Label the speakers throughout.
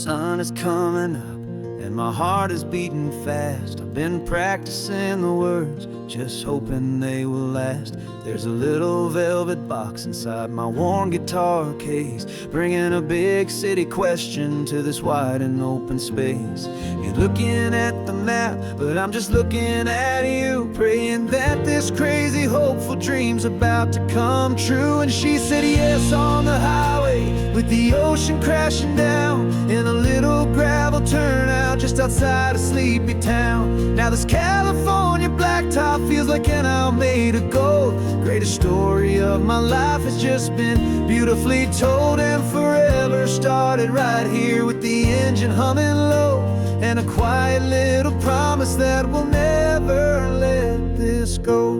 Speaker 1: sun is coming up and my heart is beating fast. I've been practicing the words, just hoping they will last. There's a little velvet box inside my worn guitar case, bringing a big city question to this wide and open space. You're looking at the map, but I'm just looking at you, praying that this crazy hopeful dream's about to come true. And she said yes on the highway, with the ocean crashing down in a little gravel turnout just outside a sleepy town. Now this California blacktop feels like an owl made of gold. Greatest story of my life has just been beautifully told, and forever started right here with the engine humming low, and a quiet little promise that we'll never let this go.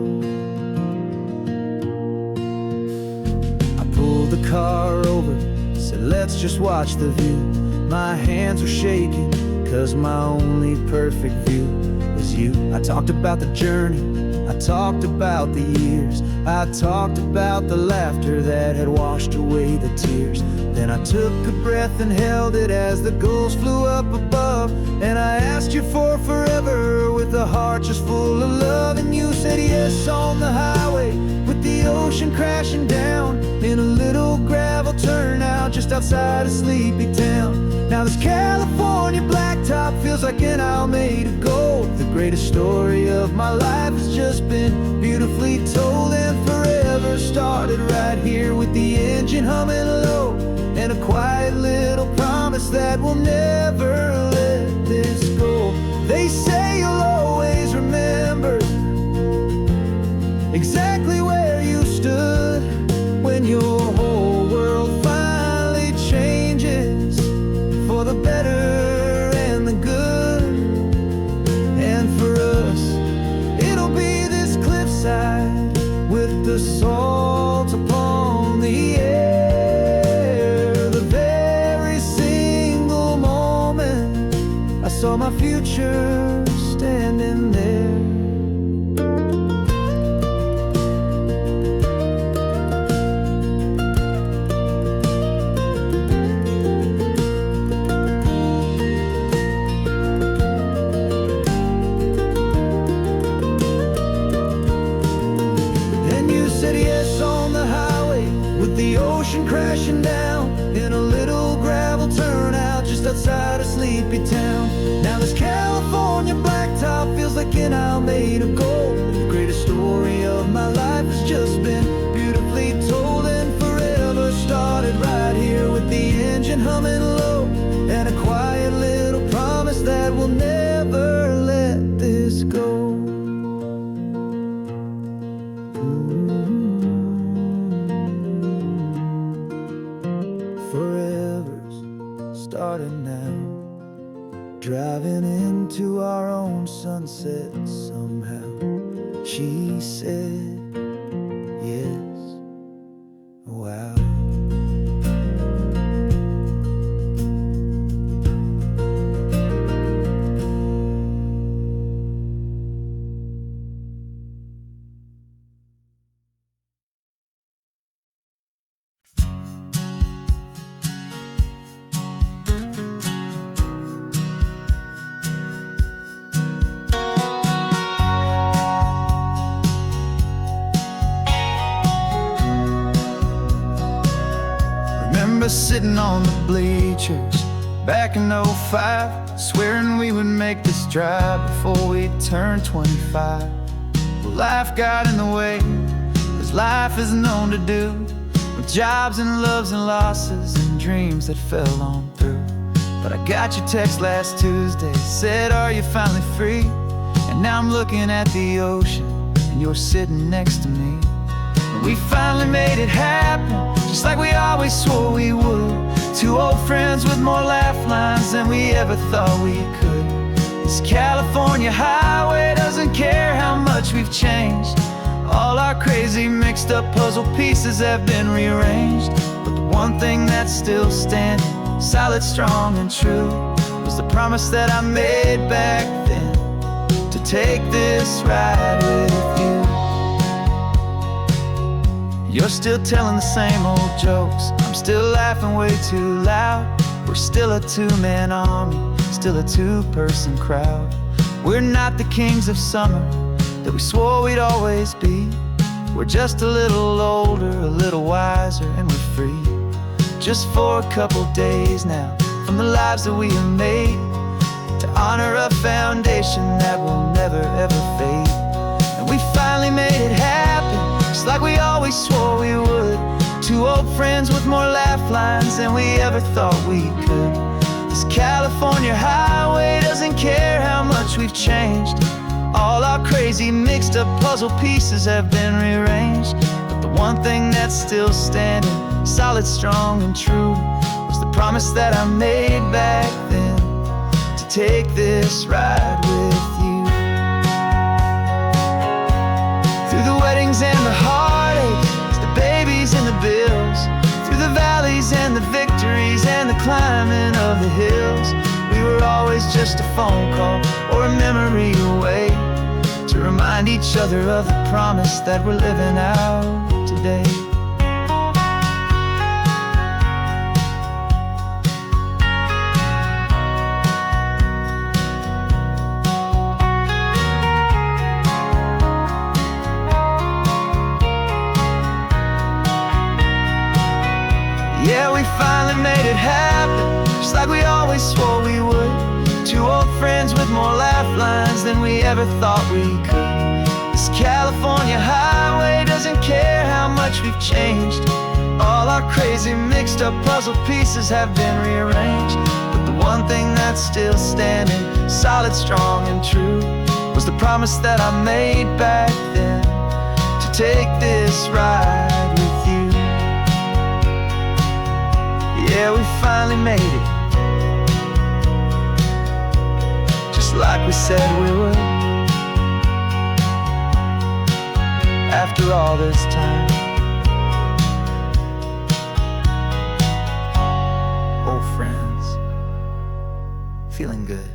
Speaker 1: I pulled the car over, said let's just watch the view. My hands were shaking, cause my only perfect view was you. I talked about the journey, I talked about the years, I talked about the laughter that had washed away the tears. Then I took a breath and held it as the gulls flew up above, and I asked you for forever with a heart just full of love. And you said yes on the highway, with the ocean crashing down in a little gravel turnout just outside a sleepy town. Now this California blacktop feels like an owl made of gold. The greatest story of my life has just been beautifully told, and forever started right here with the engine humming low, and a quiet little promise that we'll never let this go. They say you'll always remember exactly where you stood when your whole world finally changes for the better and the good. And for us, it'll be this cliffside with the salt upon the air. The very single moment I saw my future standing there. The ocean crashing down in a little gravel turnout just outside a sleepy town. Now this California blacktop feels like an owl made of gold. The greatest story of my life has just been beautifully told, and forever started right here with the engine humming low, and a quiet little promise that we'll never let this go. Forever's started now, driving into our own sunset somehow. She said yes, wow. Sitting on the bleachers back in '05, swearing we would make this drive before we turned 25. Well, life got in the way, as life is known to do, with jobs and loves and losses and dreams that fell on through. But I got your text last Tuesday, said are you finally free? And now I'm looking at the ocean and you're sitting next to me. And we finally made it happen, just like we always swore we would. Two old friends with more laugh lines than we ever thought we could. This California highway doesn't care how much we've changed. All our crazy mixed up puzzle pieces have been rearranged, but the one thing that's still standing, solid, strong and true, was the promise that I made back then, to take this ride with you. You're still telling the same old jokes, I'm still laughing way too loud. We're still a two-man army, still a two-person crowd. We're not the kings of summer that we swore we'd always be. We're just a little older, a little wiser, and we're free. Just for a couple days now, from the lives that we have made, to honor a foundation that will never ever fade. And we finally made it happen, just like we always swore we would. Two old friends with more laugh lines than we ever thought we could. This California highway doesn't care how much we've changed. All our crazy mixed up puzzle pieces have been rearranged, but the one thing that's still standing, solid, strong, and true, was the promise that I made back then, to take this ride with you. Through the weddings and the heartaches, the babies and the bills, through the valleys and the victories and the climbing of the hills, we were always just a phone call or a memory away, to remind each other of the promise that we're living out today. Yeah, we finally made it happen, just like we always swore we would. Two old friends with more laugh lines than we ever thought we could. This California highway doesn't care how much we've changed. All our crazy mixed up puzzle pieces have been rearranged, but the one thing that's still standing, solid, strong, and true, was the promise that I made back then, to take this ride with you. Yeah, we finally made it, just like we said we would. After all this time, old friends, feeling good.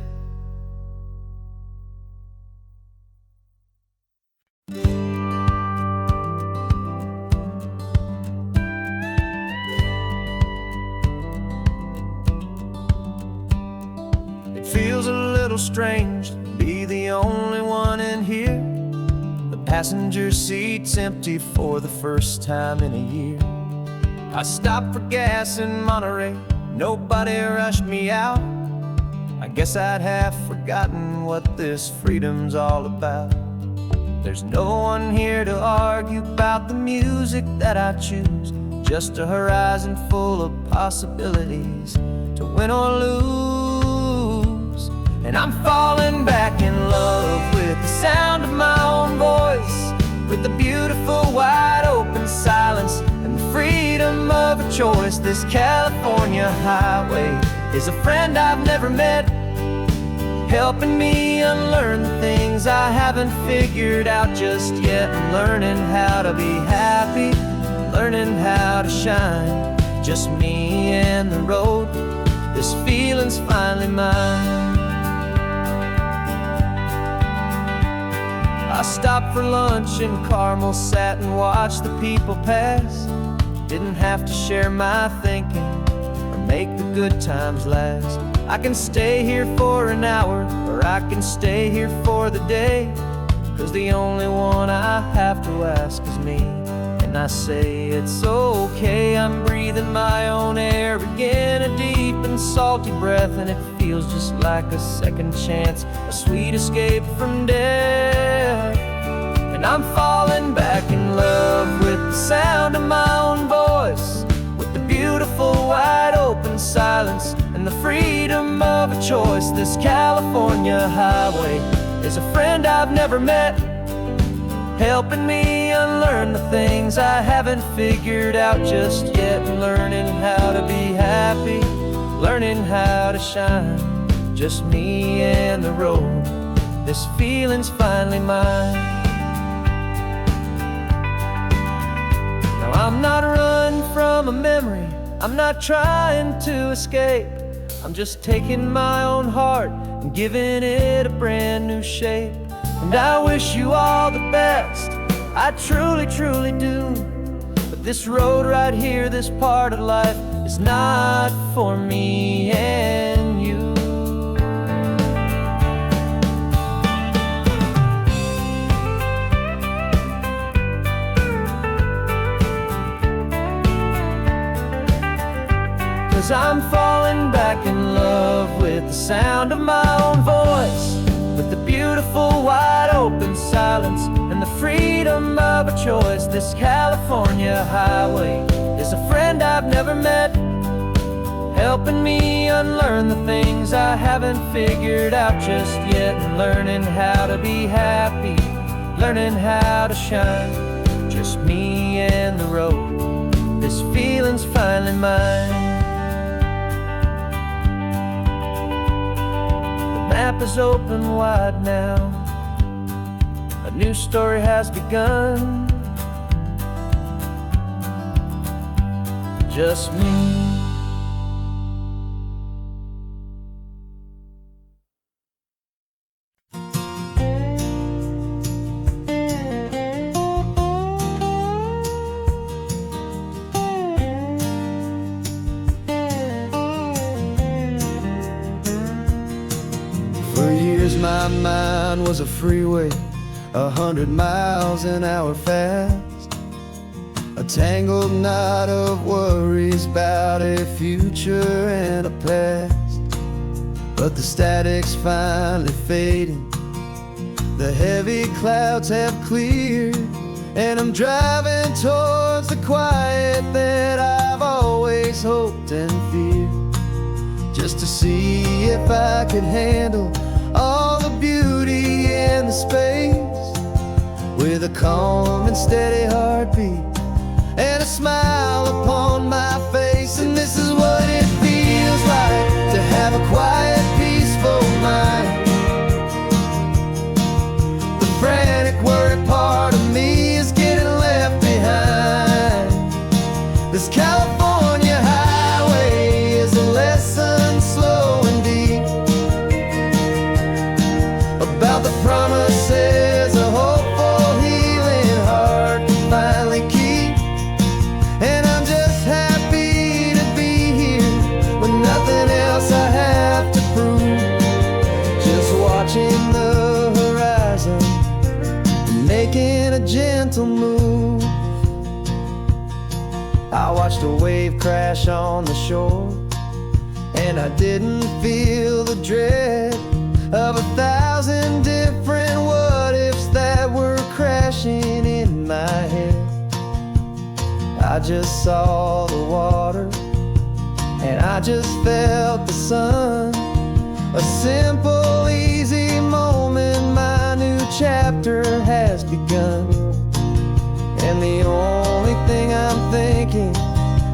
Speaker 1: Feels a little strange to be the only one in here. The passenger seat's empty for the first time in a year. I stopped for gas in Monterey, nobody rushed me out. I guess I'd have forgotten what this freedom's all about. There's no one here to argue about the music that I choose, just a horizon full of possibilities to win or lose. And I'm falling back in love with the sound of my own voice, with the beautiful wide open silence and the freedom of a choice. This California highway is a friend I've never met, helping me unlearn the things I haven't figured out just yet. I'm learning how to be happy, learning how to shine, just me and the road. This feeling's finally mine. I stopped for lunch in Carmel, sat and watched the people pass. Didn't have to share my thinking or make the good times last. I can stay here for an hour, or I can stay here for the day, 'cause the only one I have to ask is me. And I say it's okay, I'm breathing my own air again, a deep and salty breath, and it feels just like a second chance, a sweet escape from death. And I'm falling back in love with the sound of my own voice, with the beautiful wide open silence and the freedom of a choice. This California highway is a friend I've never met, helping me unlearn the things I haven't figured out just yet. Learning how to be happy, learning how to shine, just me and the road. This feeling's finally mine. Now I'm not running from a memory, I'm not trying to escape. I'm just taking my own heart and giving it a brand new shape. And I wish you all the best, I truly, truly do. But this road right here, this part of life, is not for me and you. 'Cause I'm falling back in love with the sound of my own voice, with the beautiful wide open silence and the freedom of a choice. This California highway is a friend I've never met, helping me unlearn the things I haven't figured out just yet, and learning how to be happy, learning how to shine. Just me and the road, this feeling's finally mine. The map is open wide now, a new story has begun. Just me. For years my mind was a freeway, 100 miles an hour fast, a tangled knot of worries about a future and a past. But the static's finally fading, the heavy clouds have cleared, and I'm driving towards the quiet that I've always hoped and feared, just to see if I could handle all the beauty in the space, with a calm and steady heartbeat and a smile upon my face. And this is what it feels like to have a quiet, peaceful mind. The frantic, worried part of me is getting left behind. This California highway is a lesson slow and deep about the promises a hopeful, healing heart can finally keep. And I'm just happy to be here with nothing else I have to prove, just watching the horizon and making a gentle move. I watched a wave crash on the shore, and I didn't feel the dread of 1,000 different what-ifs that were crashing in my head. I just saw the water, and I just felt the sun. A simple, easy moment, my new chapter has begun. And the only thing I'm thinking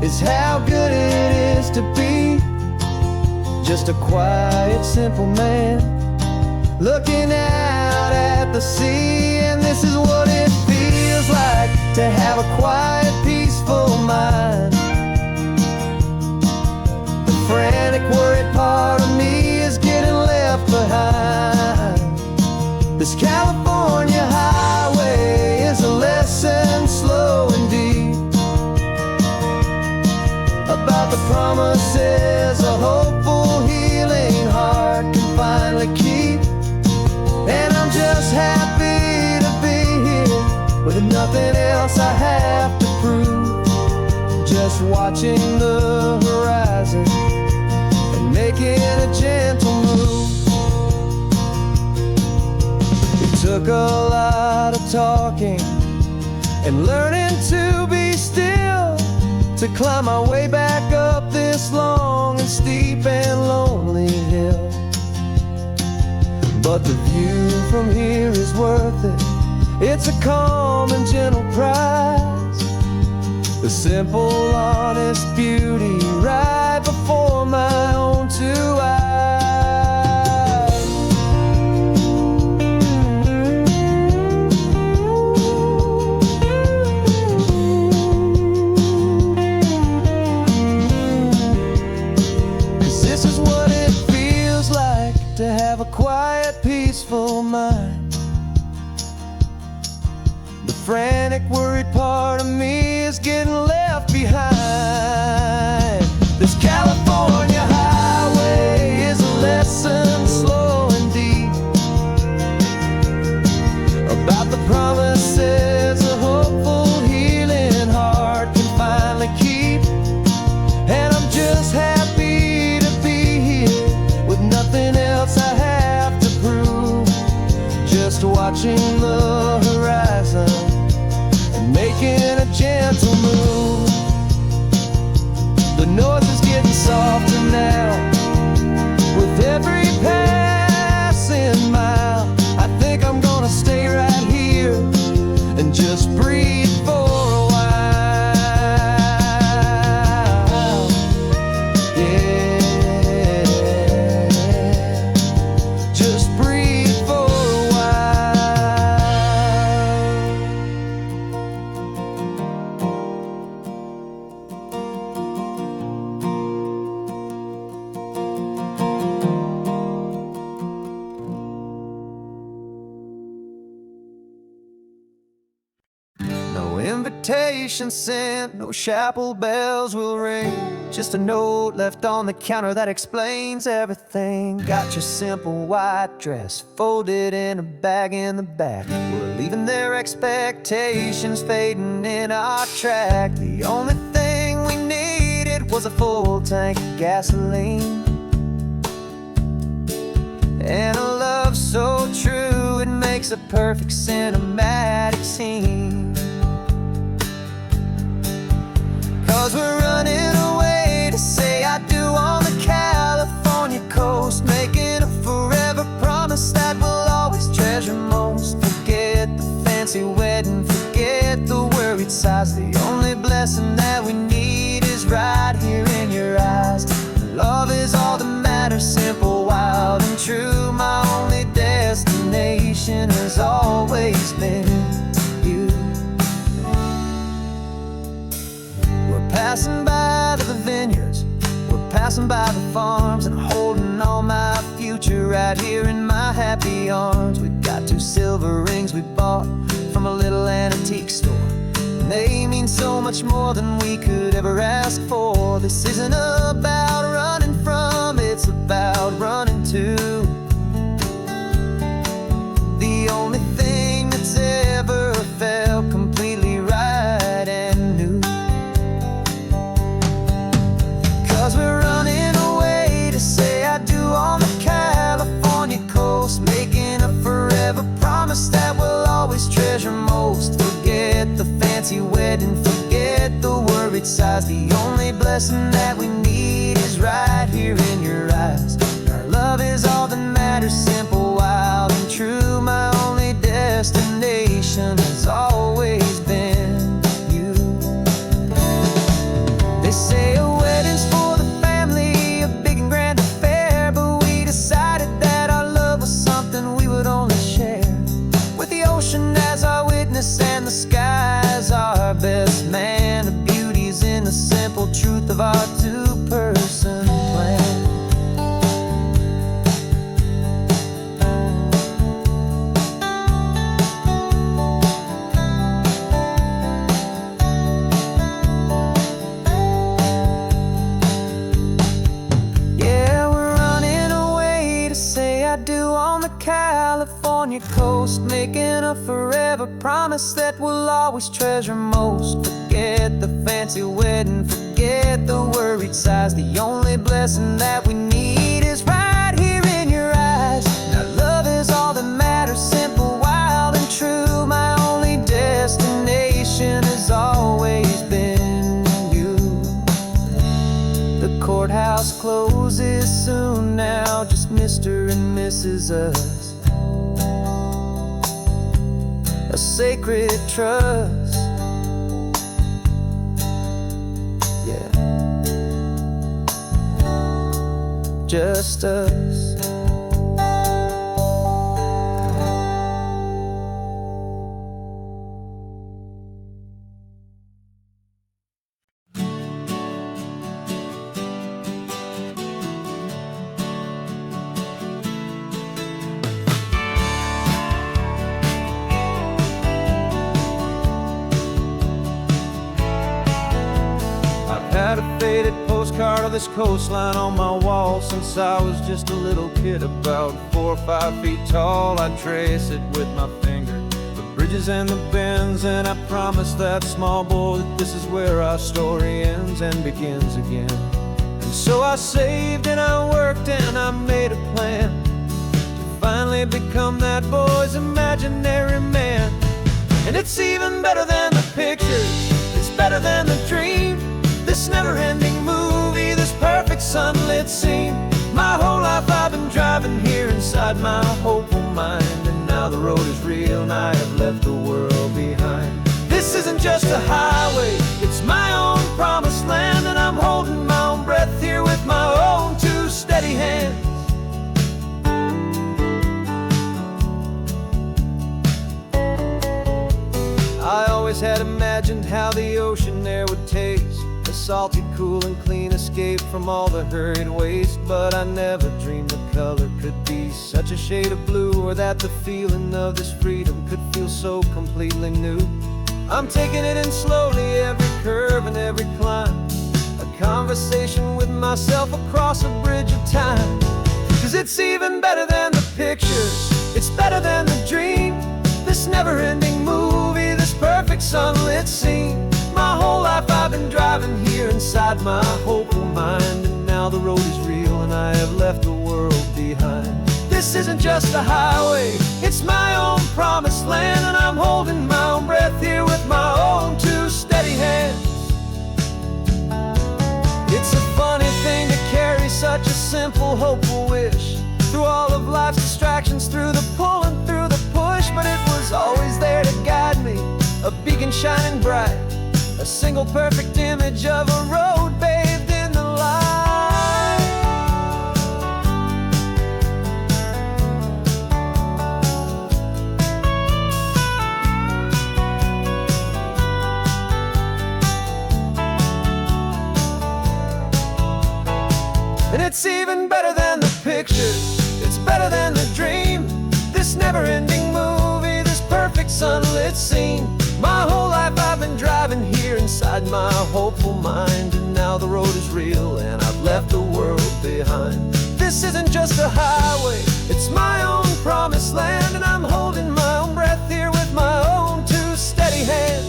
Speaker 1: is how good it is to be just a quiet, simple man looking out at the sea. And this is what it feels like to have a quiet, peaceful mind. The frantic, worried part of me is getting left behind. This California highway is a lesson slow and deep about the promises a hopeful, healing heart can finally keep. And I'm just happy to be here with nothing else I have to prove, just watching the horizon and making a gentle move. It took a lot of talking and learning to be still to climb my way back up this long and steep and lonely hill. But the view from here is worth it. It's a calm and gentle prize, the simple, honest beauty right before my own two eyes. 'Cause this is what it feels like to have a quiet, peaceful mind. The frantic, worried part of me is getting left behind. invitation sent, no chapel bells will ring. Just a note left on the counter that explains everything. Got your simple white dress folded in a bag in the back. We're leaving their expectations fading in our track. The only thing we needed was a full tank of gasoline, and a love so true it makes a perfect cinematic scene. 'Cause we're running away to say I do on the California coast, making a forever promise that we'll always treasure most. Forget the fancy wedding, forget the worried sighs. The only blessing that we need is right here in your eyes. Love is all that matters, simple, wild, and true. My only destination has always been you. We're passing by the vineyards, we're passing by the farms, and holding all my future right here in my happy arms. We've got 2 silver rings we bought from a little antique store, and they mean so much more than we could ever ask for. This isn't about running from, it's about running to the only thing that's ever felt completely right and new. 'Cause we're running away to say I do on the California coast, making a forever promise that we'll always treasure most. Forget the fancy wedding, forget the worried sighs. The only blessing that we need is right here in your eyes. Our love is all that matters, simple, wild, and true. My only destination has always been you. They say a wedding's for the family, a big and grand affair, but we decided that our love was something we would only share with the ocean as our witness and the sky as our best man. The beauty's in the simple truth of our 2-person plan. Yeah, we're running away to say I do on the California coast, making a forever promise that we'll always treasure most. Forget the fancy wedding, forget the worried sighs. The only blessing that we need is right here in your eyes. Now love is all that matters, simple, wild, and true. My only destination has always been you. The courthouse closes soon now, just Mr. and Mrs. Us, a sacred trust. Yeah, just us. Had a faded postcard of this coastline on my wall since I was just a little kid, about 4 or 5 feet tall. I trace it with my finger, the bridges and the bends, and I promised that small boy that this is where our story ends and begins again. And so I saved and I worked and I made a plan to finally become that boy's imaginary man. And it's even better than the pictures, it's better than the dream. This never-ending movie, this perfect sunlit scene. My whole life I've been driving here inside my hopeful mind, and now the road is real and I have left the world behind. This isn't just a highway, it's my own promised land, and I'm holding my own breath here with my own 2 steady hands. I always had imagined how the ocean there would taste, a salty, cool, and clean escape from all the hurried waste. But I never dreamed the color could be such a shade of blue, or that the feeling of this freedom could feel so completely new. I'm taking it in slowly, every curve and every climb. A conversation with myself across a bridge of time. 'Cause it's even better than the pictures, it's better than the dream. This never-ending movie, this perfect sunlit scene. My whole life I've been driving here inside my hopeful mind, and now the road is real and I have left the world behind. This isn't just a highway, it's my own promised land, and I'm holding my own breath here with my own two steady hands. It's a funny thing to carry such a simple, hopeful wish through all of life's distractions, through the pull and through the push. But it was always there to guide me, a beacon shining bright, a single perfect image of a road bathed in the light. And it's even better than the pictures, it's better than the dream. This never-ending movie, this perfect sunlit scene. My whole life I've been driving here inside my hopeful mind, and now the road is real and I've left the world behind. This isn't just a highway, it's my own promised land, and I'm holding my own breath here with my own two steady hands.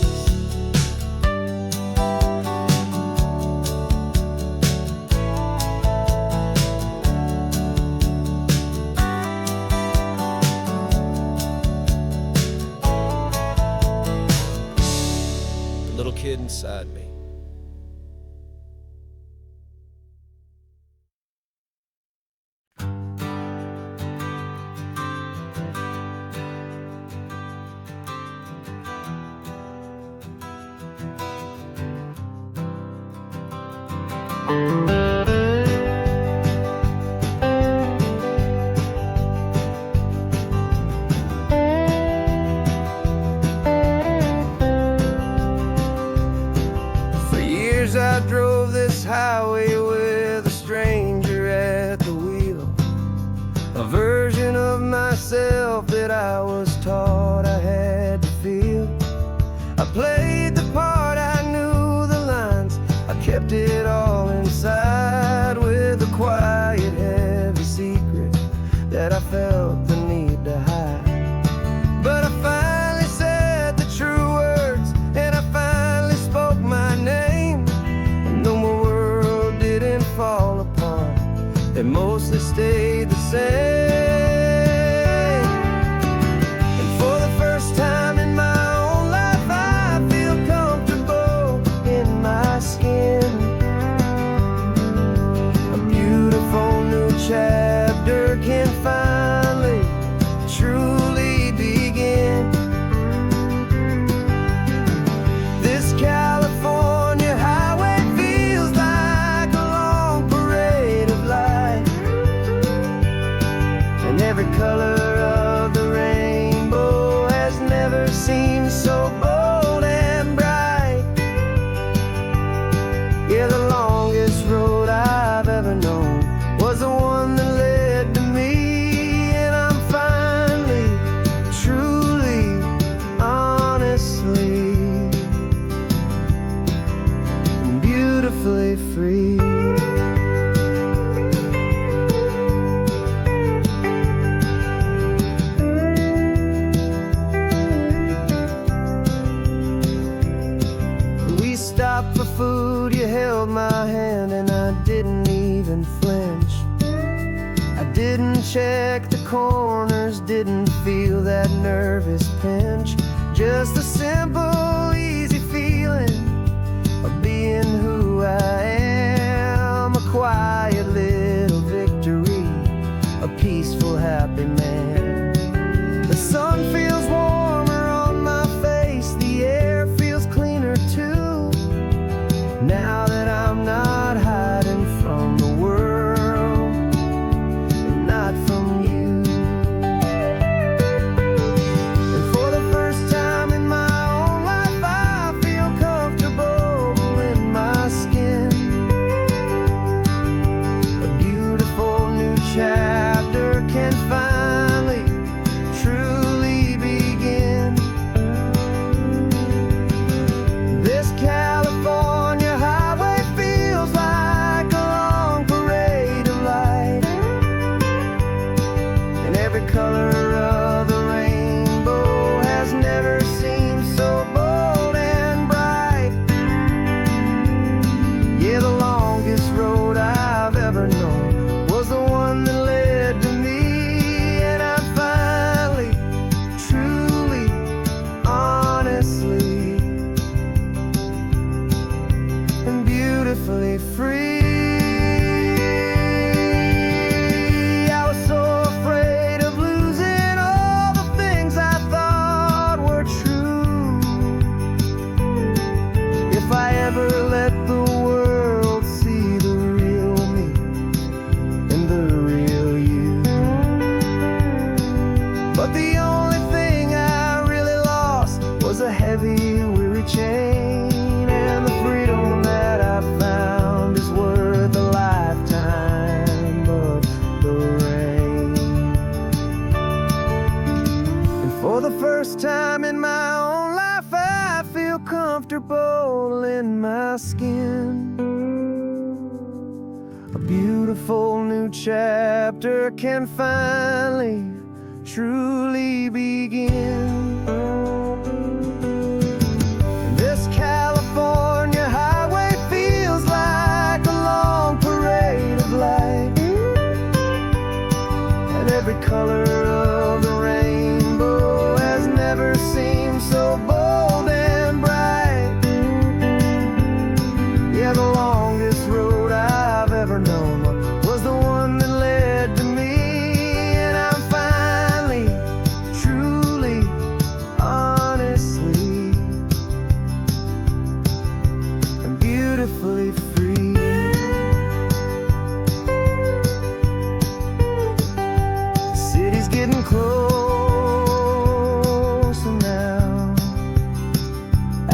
Speaker 1: Little kid inside me. I drove this highway with a stranger at the wheel, a version of myself that I was taught I had to feel. I played the part, I knew the lines, I kept it all inside with a quiet, heavy secret that I felt the need to hide. But I finally said the true words, and I finally spoke my name. Fall apart, they mostly stayed the same. And for the first time in my own life, I feel comfortable in my skin. A beautiful new chapter can finally, truly begin. This California highway feels like a long parade of light, and every color of the rainbow has never seemed so bold and bright. Yeah, the longest road I've ever known was the one that led to me, and I'm finally, truly, honestly, beautifully free. We stopped for food, you held my hand, and I didn't even flinch. I didn't check the corners, didn't feel that nervous pinch. Just a simple, easy feeling of being who I am. A quiet little victory, a peaceful, happy man. The sun feels warmer on my face, the air feels cleaner too, now that I'm not hiding from the world and not from you. And for the first time in my own life, heavy, weary chain, and the freedom that I found is worth a lifetime of the rain. And for the first time in my own life, I feel comfortable in my skin. A beautiful new chapter can finally, truly begin. This California highway feels like a long parade of light, and every color of the rainbow has never seemed so bold and bright. Yeah, the longest road I've ever known was the one that led to me, and I'm finally, truly, honestly, and beautifully free. The city's getting closer now.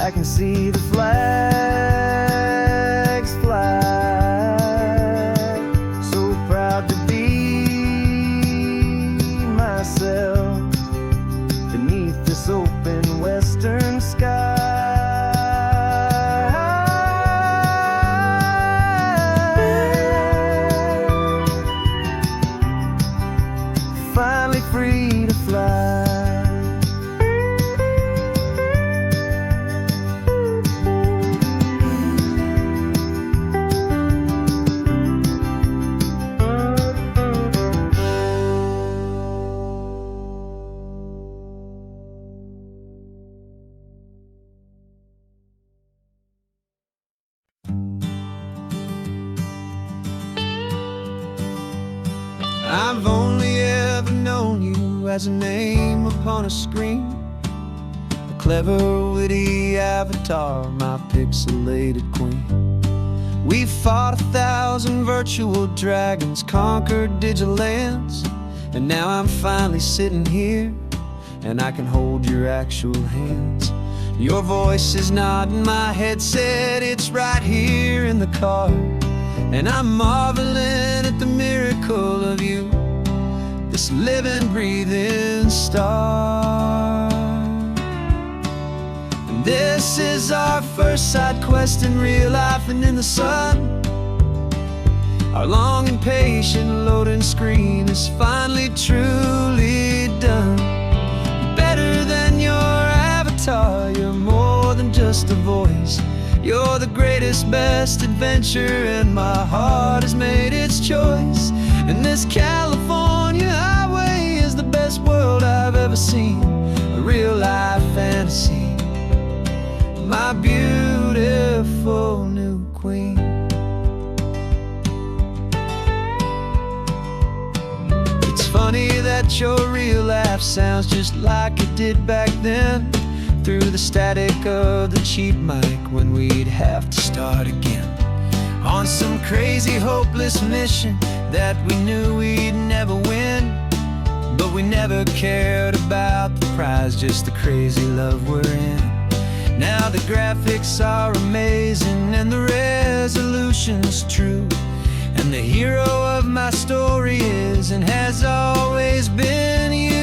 Speaker 1: I can see the flags fly. So proud to be myself beneath this open western sky. Finally free to fly. I've only ever known you as a name upon a screen, a clever, witty avatar, my pixelated queen. We've fought 1,000 virtual dragons, conquered digital lands, and now I'm finally sitting here, and I can hold your actual hands. Your voice is not in my headset, it's right here in the car, and I'm marveling at the miracle of you, this living, breathing star. And this is our first side quest in real life and in the sun. Our long and patient loading screen is finally, truly done. Better than your avatar, you're more than just a voice. You're the greatest, best adventure, and my heart has made its choice. And this California highway is the best world I've ever seen, a real-life fantasy, my beautiful new queen. It's funny that your real life sounds just like it did back then, through the static of the cheap mic when we'd have to start again, on some crazy, hopeless mission that we knew we'd never win. But we never cared about the prize, just the crazy love we're in. Now the graphics are amazing and the resolution's true, and the hero of my story is and has always been you.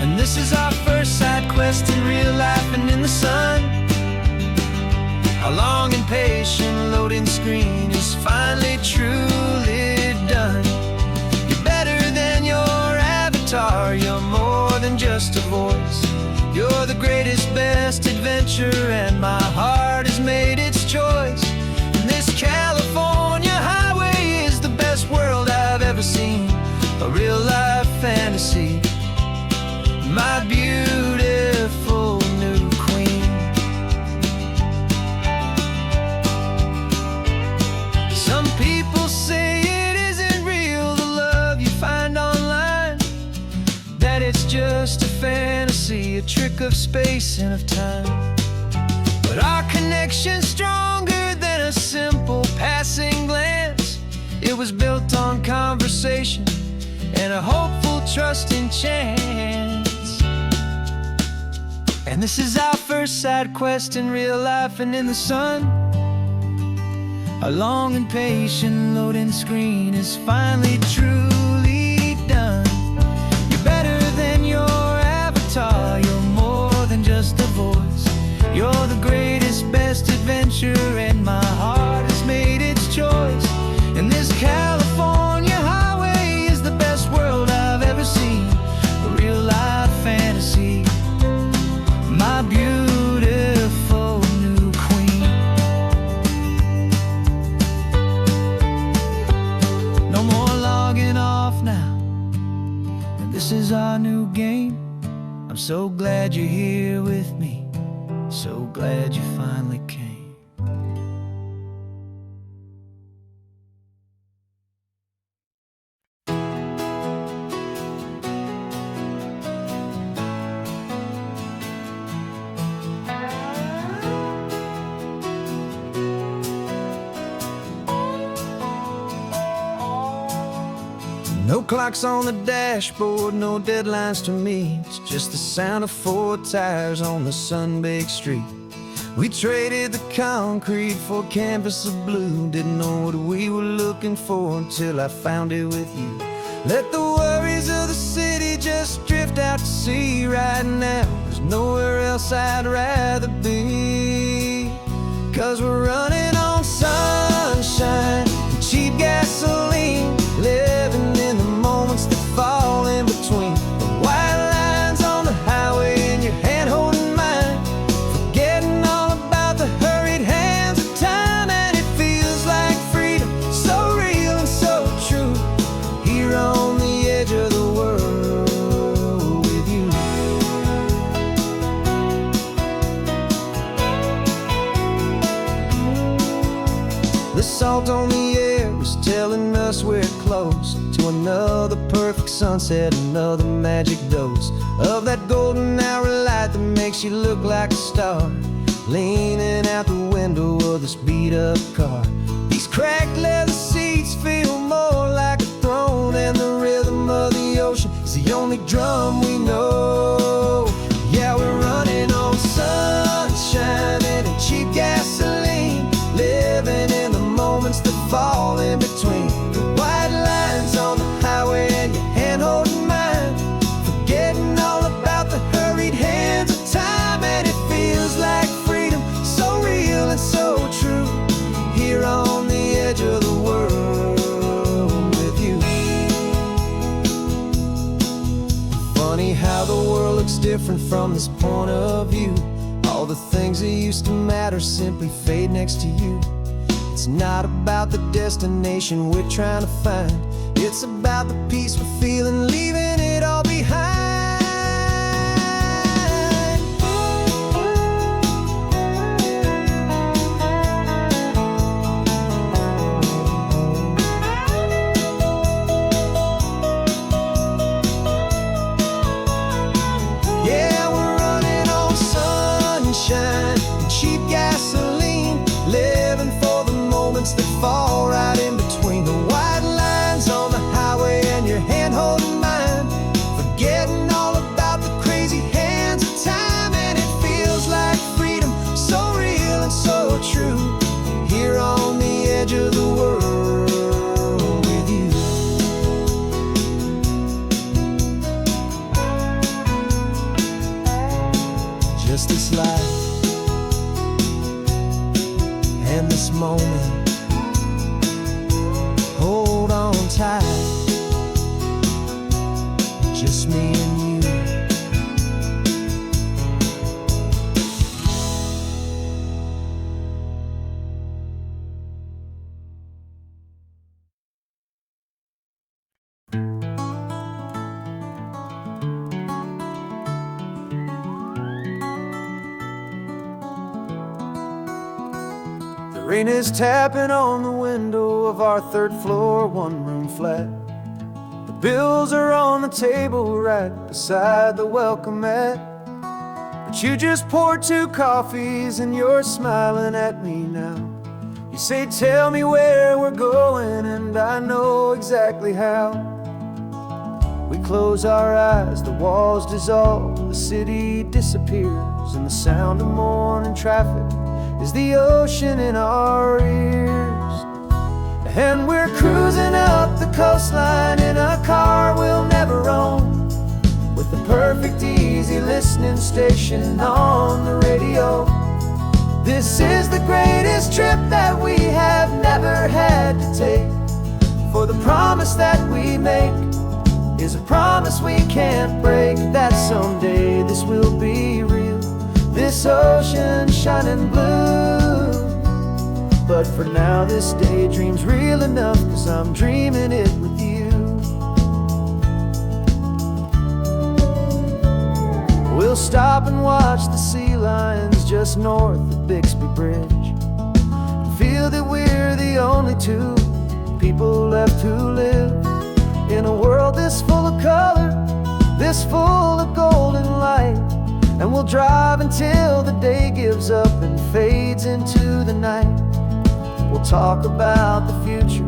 Speaker 1: And this is our first side quest in real life and in the sun. Our long and patient loading screen is finally, truly done. You're better than your avatar, you're more than just a voice. You're the greatest, best adventure, and my heart has made its choice. And this California highway is the best world I've ever seen, a real-life fantasy, my beautiful new queen. Some people say it isn't real, the love you find online, that it's just a fantasy, a trick of space and of time. But our connection's stronger than a simple passing glance. It was built on conversation and a hopeful, trusting chance. And And this is our first side quest in real life and in the sun. Our long and patient loading screen is finally truly done. You're better than your avatar, you're more than just a voice. You're the greatest, best adventure, and my heart has made its choice. And this California highway is the best world I've ever seen, a real life fantasy, my beautiful new queen. No more logging off now, and this is our new game. I'm so glad you're here with me, so glad you finally came. No clocks on the dashboard, no deadlines to meet, just the sound of 4 tires on the sun-baked street. We traded the concrete for a canvas of blue. Didn't know what we were looking for until I found it with you. Let the worries of the city just drift out to sea right now. There's nowhere else I'd rather be, 'cause we're running on sunshine and cheap gasoline, living in the moments that fall in between. The white lines on the highway and your hand holding mine, forgetting all about the hurried hands of time. And it feels like freedom, so real and so true, here on the edge of the world with you. The salt on the air is telling us we're close to another perfect sunset, another magic dose of that golden hour light that makes you look like a star, leaning out the window of this beat-up car. These cracked leather seats feel more like a throne, and the rhythm of the ocean is the only drum we know. Yeah, we're running on sunshine and cheap gasoline, living in the moments that fall in between. The white lines on the highway and your hand holding mine, forgetting all about the hurried hands of time. And it feels like freedom, so real and so true, here on the edge of the world with you. Funny how the world looks different from this point of view. All the things that used to matter simply fade next to you. It's not about the destination we're trying to find, it's about the peace we're feeling, leaving it all behind. Yeah, we're running on sunshine and cheap gasoline, living for the moments that fall right in between. The white lines on the highway and your hand holding mine, forgetting all about the crazy hands of time. And it feels like freedom, so real and so true, here on the edge of the world with you. Just this life and this moment, hold on tight, just me and you. Rain is tapping on the window of our 3rd floor, 1-room flat. The bills are on the table right beside the welcome mat. But you just poured 2 coffees and you're smiling at me now. You say, tell me where we're going, and I know exactly how. We close our eyes, the walls dissolve, the city disappears, and the sound of morning traffic is the ocean in our ears. And we're cruising up the coastline in a car we'll never own, with the perfect easy listening station on the radio. This is the greatest trip that we have never had to take, for the promise that we make is a promise we can't break, that someday this will be real, this ocean shining blue. But for now this daydream's real enough, 'cause I'm dreaming it with you. We'll stop and watch the sea lions just north of Bixby Bridge, feel that we're the only two people left who live in a world this full of color, this full of golden light. And we'll drive until the day gives up and fades into the night. We'll talk about the future,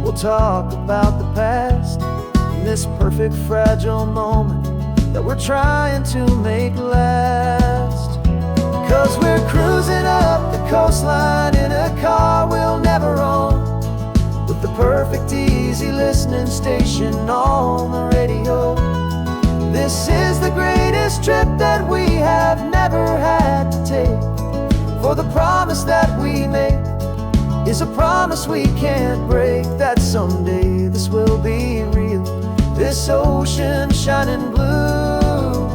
Speaker 1: we'll talk about the past, in this perfect fragile moment that we're trying to make last. 'Cause we're cruising up the coastline in a car we'll never own, with the perfect easy listening station on the radio. This is the greatest trip that we have never had to take, for the promise that we make is a promise we can't break, that someday this will be real, this ocean shining blue.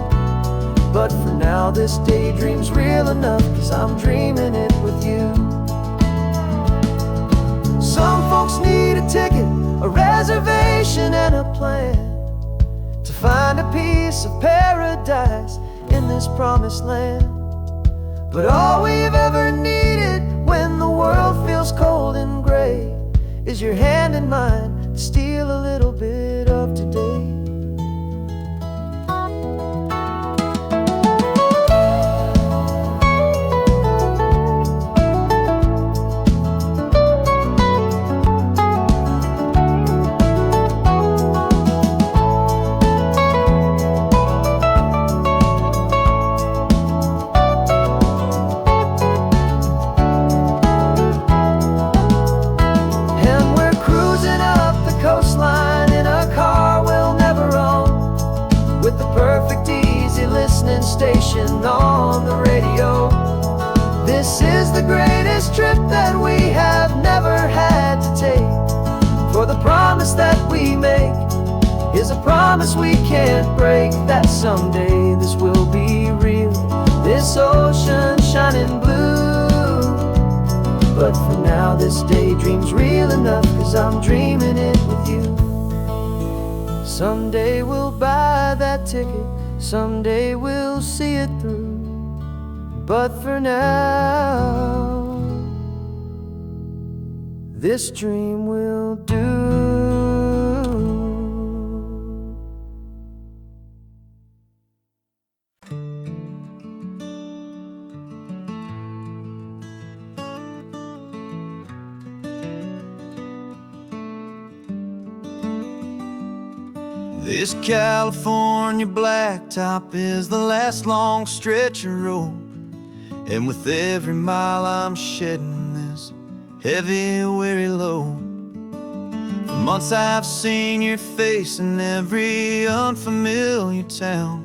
Speaker 1: But for now this daydream's real enough, 'cause I'm dreaming it with you. Some folks need a ticket, a reservation and a plan to find a piece of paradise in this promised land. But all we've ever needed when the world feels cold and gray is your hand in mine to steal a little bit of today. Station on the radio. This is the greatest trip that we have never had to take, for the promise that we make is a promise we can't break, that someday this will be real, this ocean shining blue. But for now this daydream's real enough, 'cause I'm dreaming it with you. Someday we'll buy that ticket, someday we'll see it through. But for now, this dream will do.
Speaker 2: This California blacktop is the last long stretch of road, and with every mile I'm shedding this heavy, weary load. For months I've seen your face in every unfamiliar town,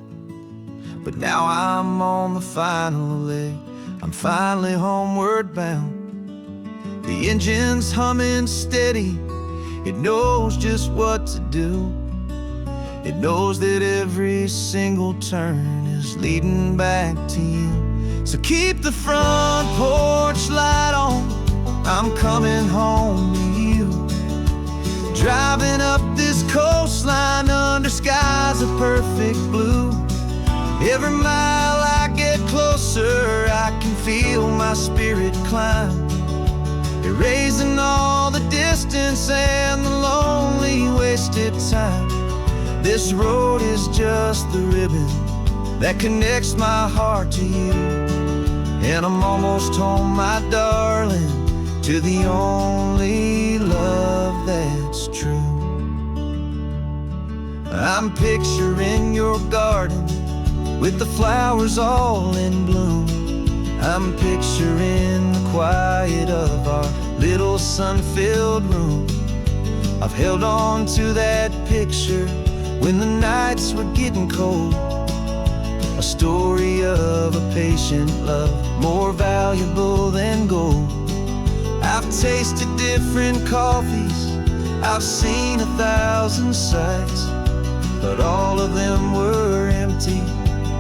Speaker 2: but now I'm on the final leg, I'm finally homeward bound. The engine's humming steady, it knows just what to do. It knows that every single turn is leading back to you. So keep the front porch light on, I'm coming home to you. Driving up this coastline under skies of perfect blue. Every mile I get closer, I can feel my spirit climb, erasing all the distance and the lonely wasted time. This road is just the ribbon that connects my heart to you, and I'm almost home, my darling, to the only love that's true. I'm picturing your garden with the flowers all in bloom. I'm picturing the quiet of our little sun-filled room. I've held on to that picture when the nights were getting cold. A story of a patient love, more valuable than gold. I've tasted different coffees, I've seen 1,000 sights, but all of them were empty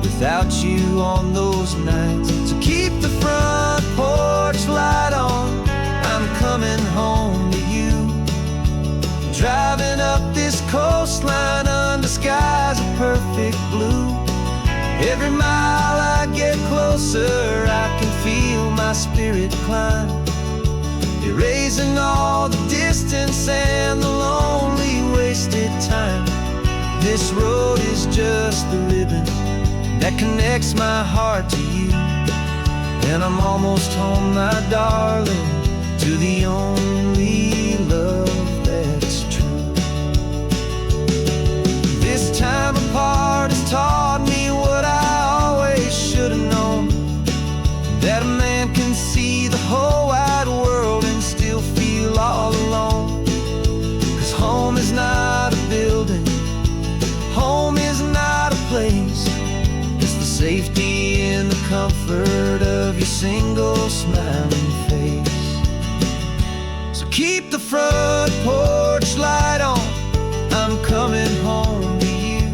Speaker 2: without you on those nights. So keep the front porch light on, I'm coming home to you. Driving up this coastline under skies of perfect blue. Every mile I get closer, I can feel my spirit climb, erasing all the distance and the lonely wasted time. This road is just the ribbon that connects my heart to you. And I'm almost home, my darling, to the only love that's true. This time apart has taught me what I always should have known, that a man can see the whole wide world and still feel all alone. 'Cause home is not a building, home is not a place, it's the safety and the comfort of your single smiling face. So keep the front porch light on, I'm coming home to you.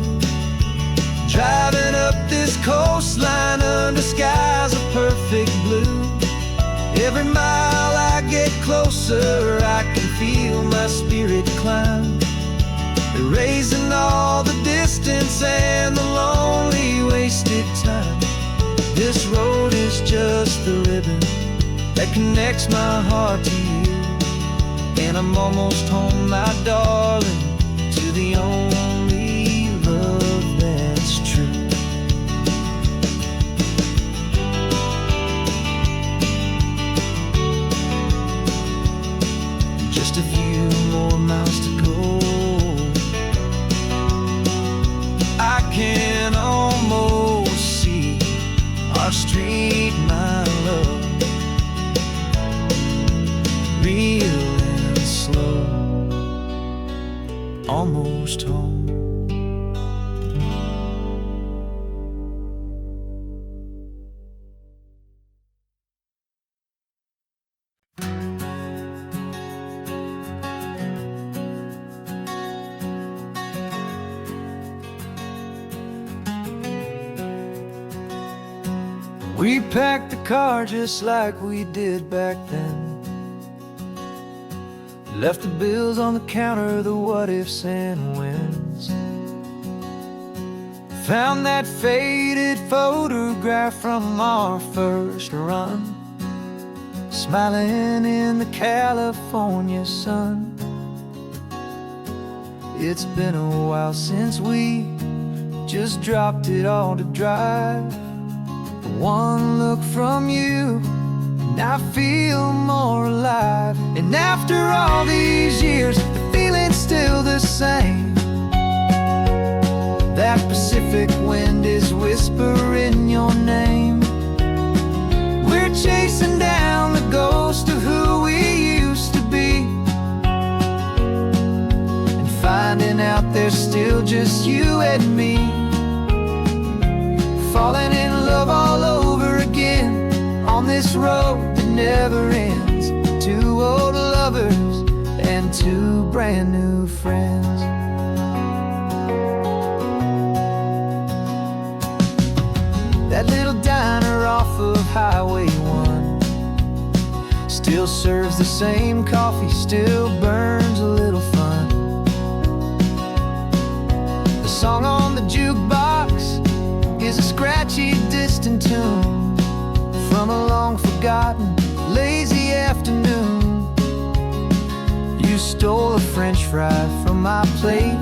Speaker 2: Driving up this coastline under skies of perfect blue. Every mile I get closer, I can feel my spirit climb, erasing all the distance and the lonely wasted time. This road is just the ribbon that connects my heart to you. And I'm almost home, my darling, to the only love that's true. Just a few more miles to go, I can almost see our street, my love, real and slow, almost home. We packed the car just like we did back then. Left the bills on the counter, the what ifs and whens. Found that faded photograph from our first run, smiling in the California sun. It's been a while since we just dropped it all to drive. One look from you and I feel more alive. And after all these years, the feeling's still the same. That Pacific wind is whispering your name. We're chasing down the ghost of who we used to be, and finding out there's still just you and me. Falling in love all over again on this road that never ends. Two old lovers and two brand new friends. That little diner off of Highway 1 still serves the same coffee, still burns a little fun. The song on the jukebox is a scratchy, distant tune from a long-forgotten, lazy afternoon. You stole a French fry from my plate,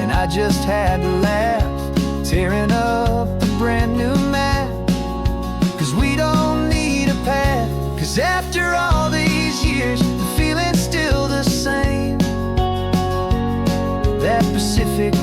Speaker 2: and I just had to laugh, tearing up a brand new map. 'Cause we don't need a path, 'cause after all these years, the feeling's still the same. That Pacific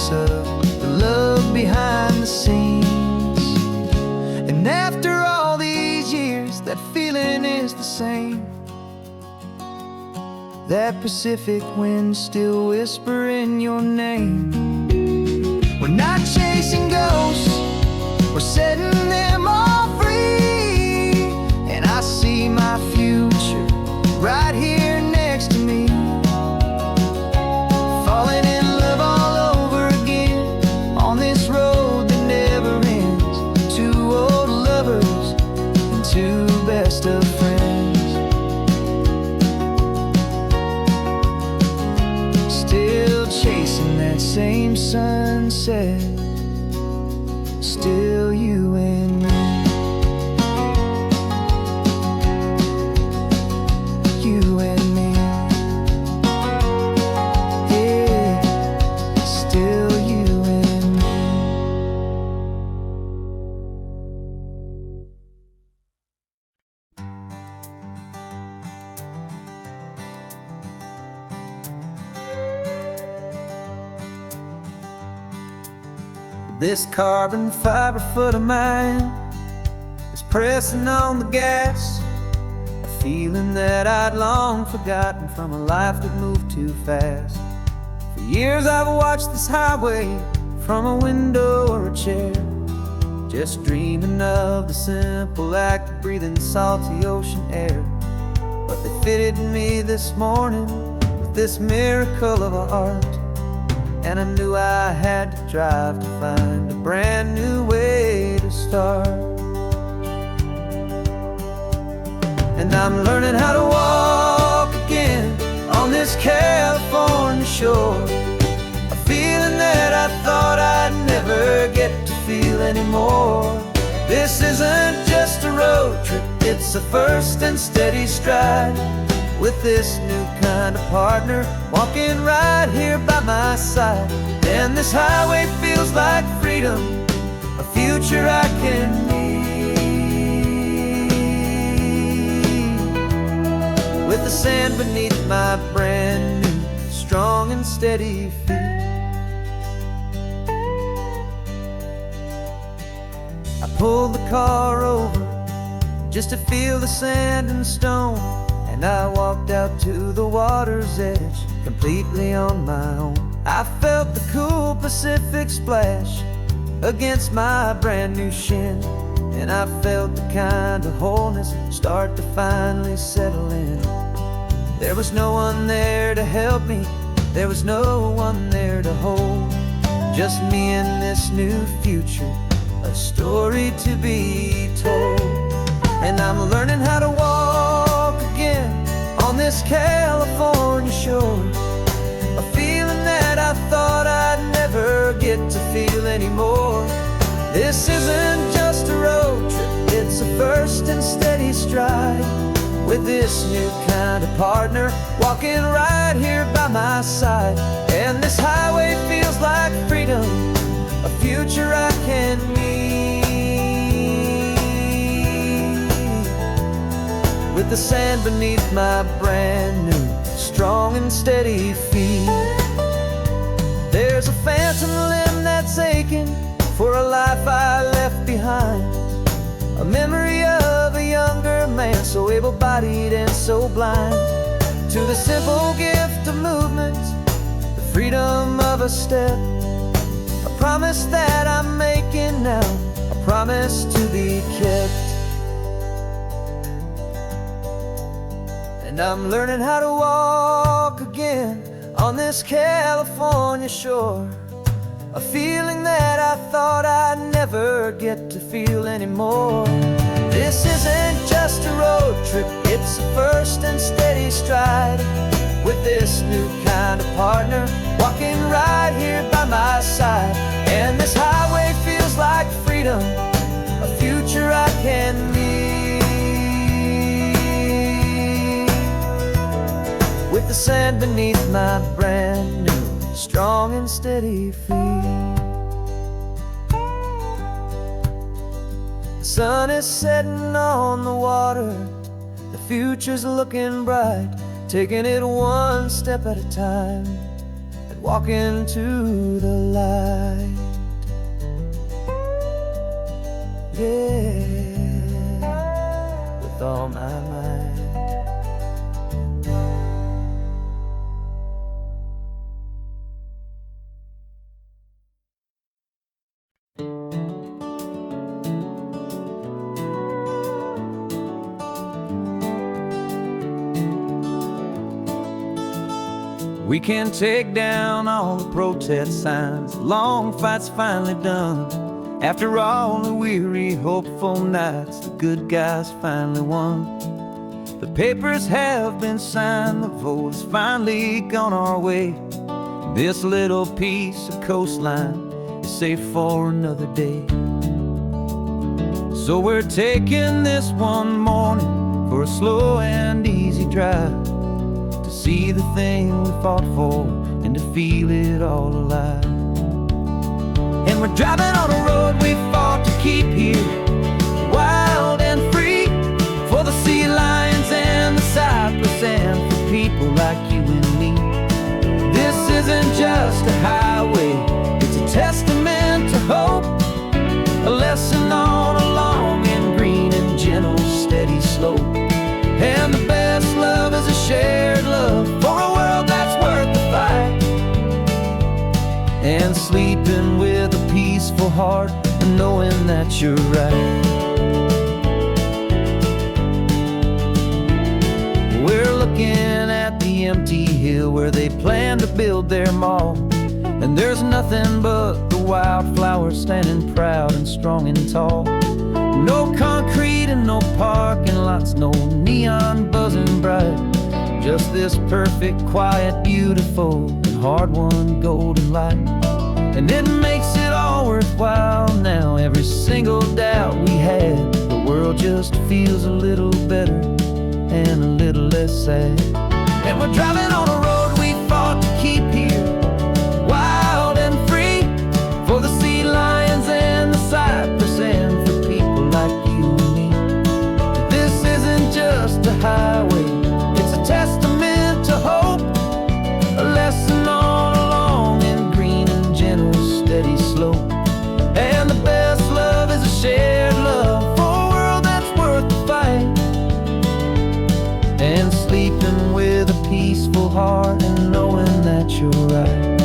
Speaker 2: piece of the love behind the scenes. And after all these years, that feeling is the same. That Pacific wind still whispering your name. We're not chasing ghosts, we're setting them all free. And I see my future right here next to me, falling in love all over again on this road that never ends. Two old lovers and two best of friends, still chasing that same sunset. Still you and me, you and me, yeah, still you and me.
Speaker 1: This carbon fiber foot of mine is pressing on the gas, a feeling that I'd long forgotten from a life that moved too fast. For years I've watched this highway from a window or a chair, just dreaming of the simple act of breathing salty ocean air. But they fitted me this morning with this miracle of art, and I knew I had to drive to find a brand new way to start. And I'm learning how to walk again on this California shore, a feeling that I thought I'd never get to feel anymore. This isn't just a road trip, it's a first and steady stride, with this new kind of partner walking right here by my side. And this highway feels like freedom, a future I can need, with the sand beneath my brand new strong and steady feet. I pulled the car over just to feel the sand and stone, and I walked out to the water's edge completely on my own. I felt the cool Pacific splash against my brand new shin, and I felt the kind of wholeness start to finally settle in. There was no one there to help me, there was no one there to hold, just me and this new future, a story to be told. And I'm learning how to walk again on this California shore, a feeling that I thought I'd never get to feel anymore. This isn't just a road trip, it's a first and steady stride, with this new kind of partner walking right here by my side. And this highway feels like freedom, a future I can need, with the sand beneath my brand new strong and steady feet. There's a phantom limb that's aching for a life I left behind, a memory of a younger man, so able-bodied and so blind, to the simple gift of movement, the freedom of a step, a promise that I'm making now, a promise to be kept. And I'm learning how to walk again on this California shore, a feeling that I thought I'd never get to feel anymore. This isn't just a road trip, it's a first and steady stride, with this new kind of partner walking right here by my side. And this highway feels like freedom, a future I can need, with the sand beneath my brand new strong and steady feet. The sun is setting on the water, the future's looking bright, taking it one step at a time. And walk into the light. Yeah, with all my might. We can take down all the protest signs. Long fight's finally done. After all the weary, hopeful nights, the good guys finally won. The papers have been signed, the vote has finally gone our way. This little piece of coastline is safe for another day. So we're taking this one morning for a slow and easy drive, to see the thing we fought for and to feel it all alive. And we're driving on a road we fought to keep here, wild and free, for the sea lions and the cypress and for people like you and me. This isn't just a highway, it's a testament to hope, a lesson on a long and green and gentle steady slope. And the best love is a shared love for a world that's worth the fight, and sleeping with a peaceful heart and knowing that you're right. We're looking at the empty hill where they plan to build their mall, and there's nothing but the wildflowers standing proud and strong and tall. No concrete and no parking lots, no neon buzzing bright, just this perfect, quiet, beautiful, and hard-won golden light. And it makes it all worthwhile now. Every single doubt we had, the world just feels a little better and a little less sad. And we're driving on a road we fought to keep here, wild and free, for the sea lions and the cypress and for people like you and me. This isn't just a highway, it's a testament to hope, a lesson on a long and green and gentle steady slope. And the best love is a shared love for a world that's worth the fight, and sleeping with a peaceful heart and knowing that you're right.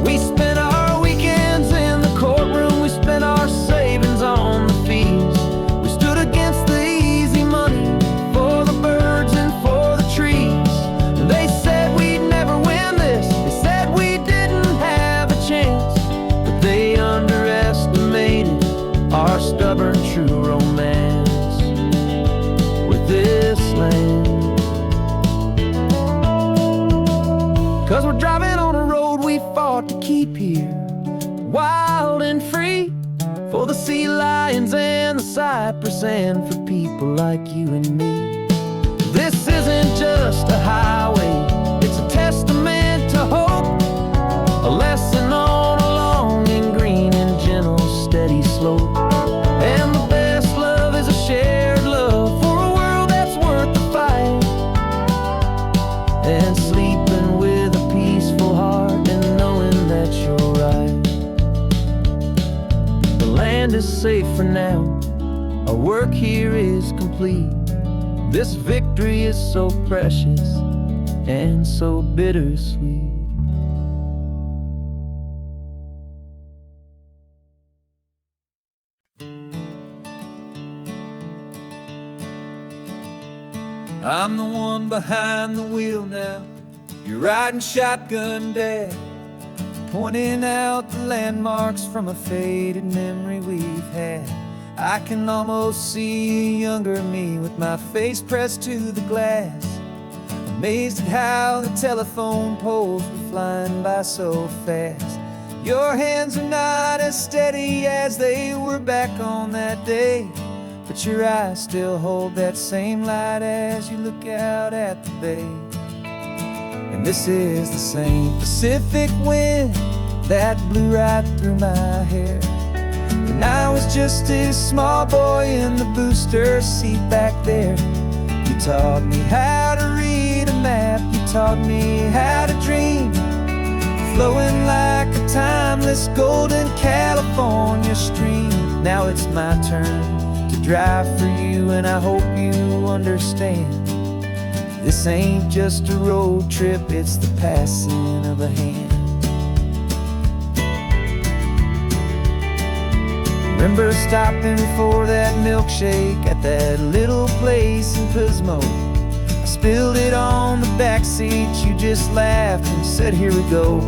Speaker 1: We spent our weekends in the courtroom, we spent our savings on the fees. We stood against the easy money for the birds and for the trees. And they said we'd never win this, they said we didn't have a chance, but they underestimated our stubborn true romance with this land. 'Cause we're driving on a road we fought to keep here, wild and free, for the sea lions and the cypress and for people like you and me. This isn't just a highway, it's a testament to hope, a lesson on a long and green and gentle steady slope. And the best love is a shared love for a world that's worth the fight, and sleeping with a peaceful heart and knowing that you're right. The land is safe for now, our work here is complete. This victory is so precious and so bittersweet. I'm the one behind the wheel now, you're riding shotgun, Dad, pointing out the landmarks from a faded memory we've had. I can almost see a younger me with my face pressed to the glass, amazed at how the telephone poles were flying by so fast. Your hands are not as steady as they were back on that day, but your eyes still hold that same light as you look out at the bay. And this is the same Pacific wind that blew right through my hair when I was just a small boy in the booster seat back there. You taught me how to read a map, you taught me how to dream, flowing like a timeless golden California stream. Now it's my turn to drive for you, and I hope you understand. This ain't just a road trip, it's the passing of a hand. Remember stopping for that milkshake at that little place in Pismo? I spilled it on the back seat, you just laughed and said, here we go.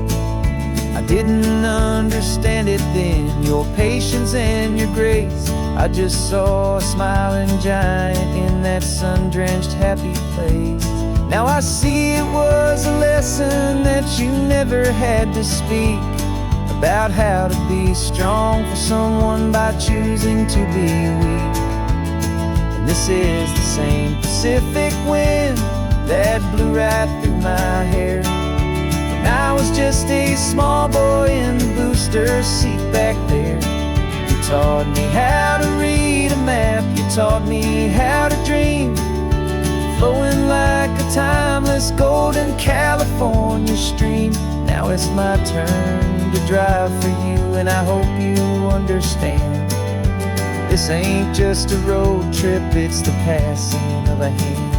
Speaker 1: I didn't understand it then, your patience and your grace. I just saw a smiling giant in that sun-drenched happy place. Now I see it was a lesson that you never had to speak, about how to be strong for someone by choosing to be weak. And this is the same Pacific wind that blew right through my hair when I was just a small boy in the booster seat back there. You taught me how to read a map, you taught me how to dream, flowing like a timeless golden California stream. Now it's my turn to drive for you, and I hope you understand. This ain't just a road trip, it's the passing of a hand.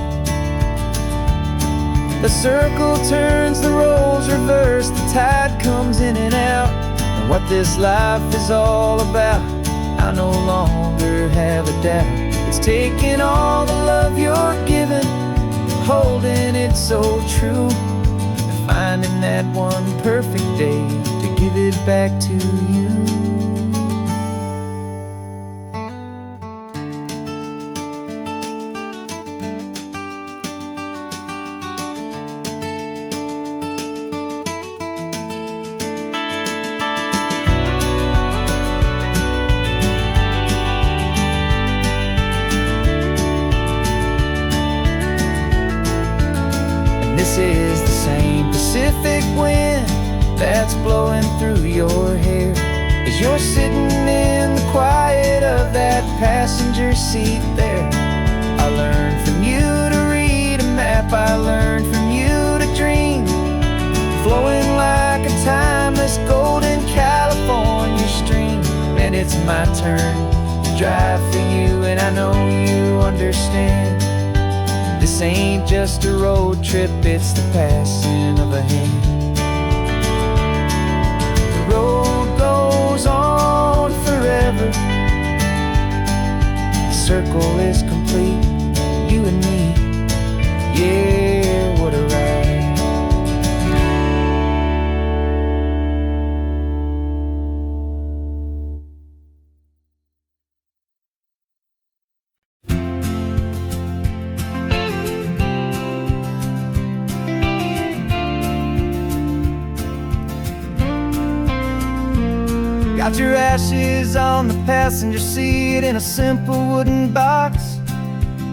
Speaker 1: The circle turns, the roles reverse, the tide comes in and out. And what this life is all about, I no longer have a doubt. It's taking all the love you're giving, holding it so true, and finding that one perfect day to give it back to you. This is the same Pacific wind that's blowing through your hair as you're sitting in the quiet of that passenger seat there. I learned from you to read a map, I learned from you to dream, flowing like a timeless golden California stream. And it's my turn to drive for you, and I know you understand. This ain't just a road trip, it's the passing of a hand. The road goes on forever, the circle is complete, you and me, yeah, what a ride. Got your ashes on the passenger seat in a simple wooden box.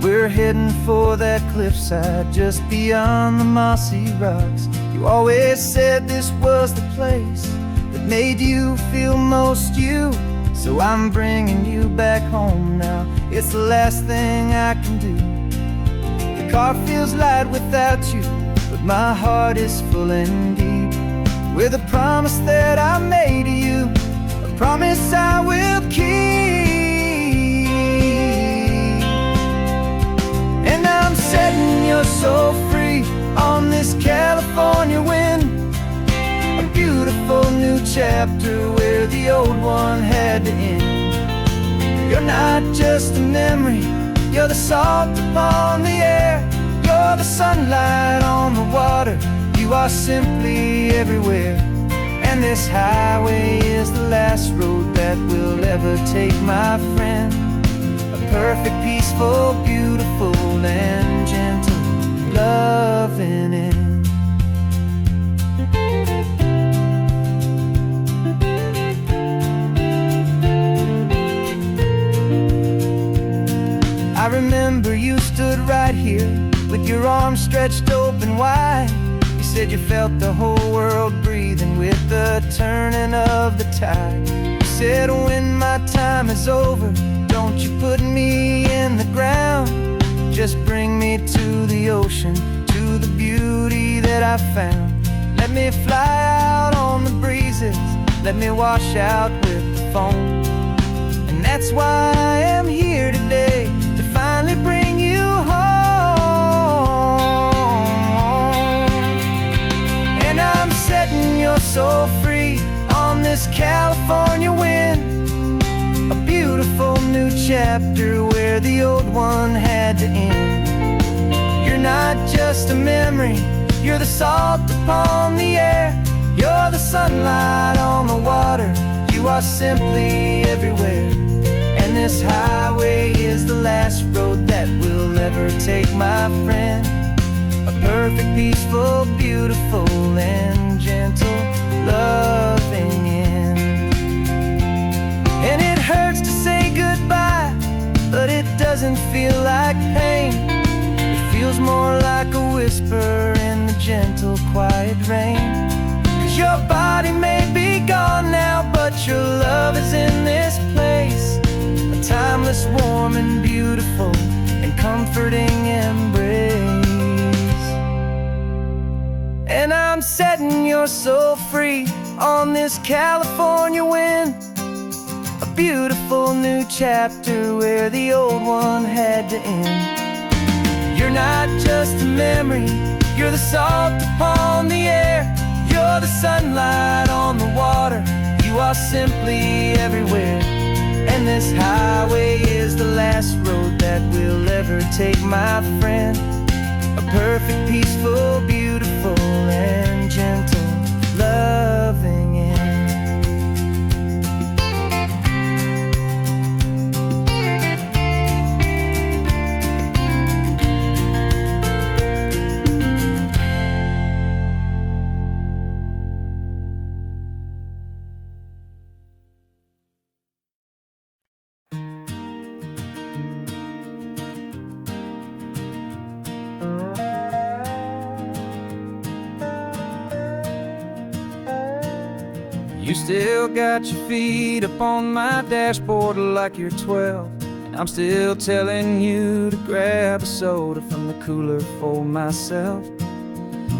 Speaker 1: We're heading for that cliffside just beyond the mossy rocks. You always said this was the place that made you feel most you, so I'm bringing you back home now. It's the last thing I can do. The car feels light without you, but my heart is full and deep with a promise that I made to you, promise I will keep. And I'm setting your soul free on this California wind, a beautiful new chapter where the old one had to end. You're not just a memory, you're the salt upon the air, you're the sunlight on the water, you are simply everywhere. And this highway is the last road that we'll ever take, my friend. A perfect, peaceful, beautiful, and gentle loving end. I remember you stood right here with your arms stretched open wide. You said you felt the whole world breathing with the turning of the tide. You said when my time is over, don't you put me in the ground, just bring me to the ocean, to the beauty that I found. Let me fly out on the breezes, let me wash out with the foam. And that's why I am here today, to finally bring you home. And I'm setting your soul free on this California wind, a beautiful new chapter where the old one had to end. You're not just a memory, you're the salt upon the air, you're the sunlight on the water, you are simply everywhere. And this highway is the last road that will ever take, my friend. A perfect, peaceful, beautiful, and gentle, loving end. And it hurts to say goodbye, but it doesn't feel like pain. It feels more like a whisper in the gentle, quiet rain. 'Cause your body may be gone now, but your love is in this place, a timeless, warm, and beautiful, and comforting embrace. And I'm setting your soul free on this California wind, a beautiful new chapter where the old one had to end. You're not just a memory, you're the salt upon the air, you're the sunlight on the water, you are simply everywhere. And this highway is the last road that we'll ever take, my friend. A perfect, peaceful, beautiful, and gentle, loving end. You still got your feet up on my dashboard like you're 12, and I'm still telling you to grab a soda from the cooler for myself.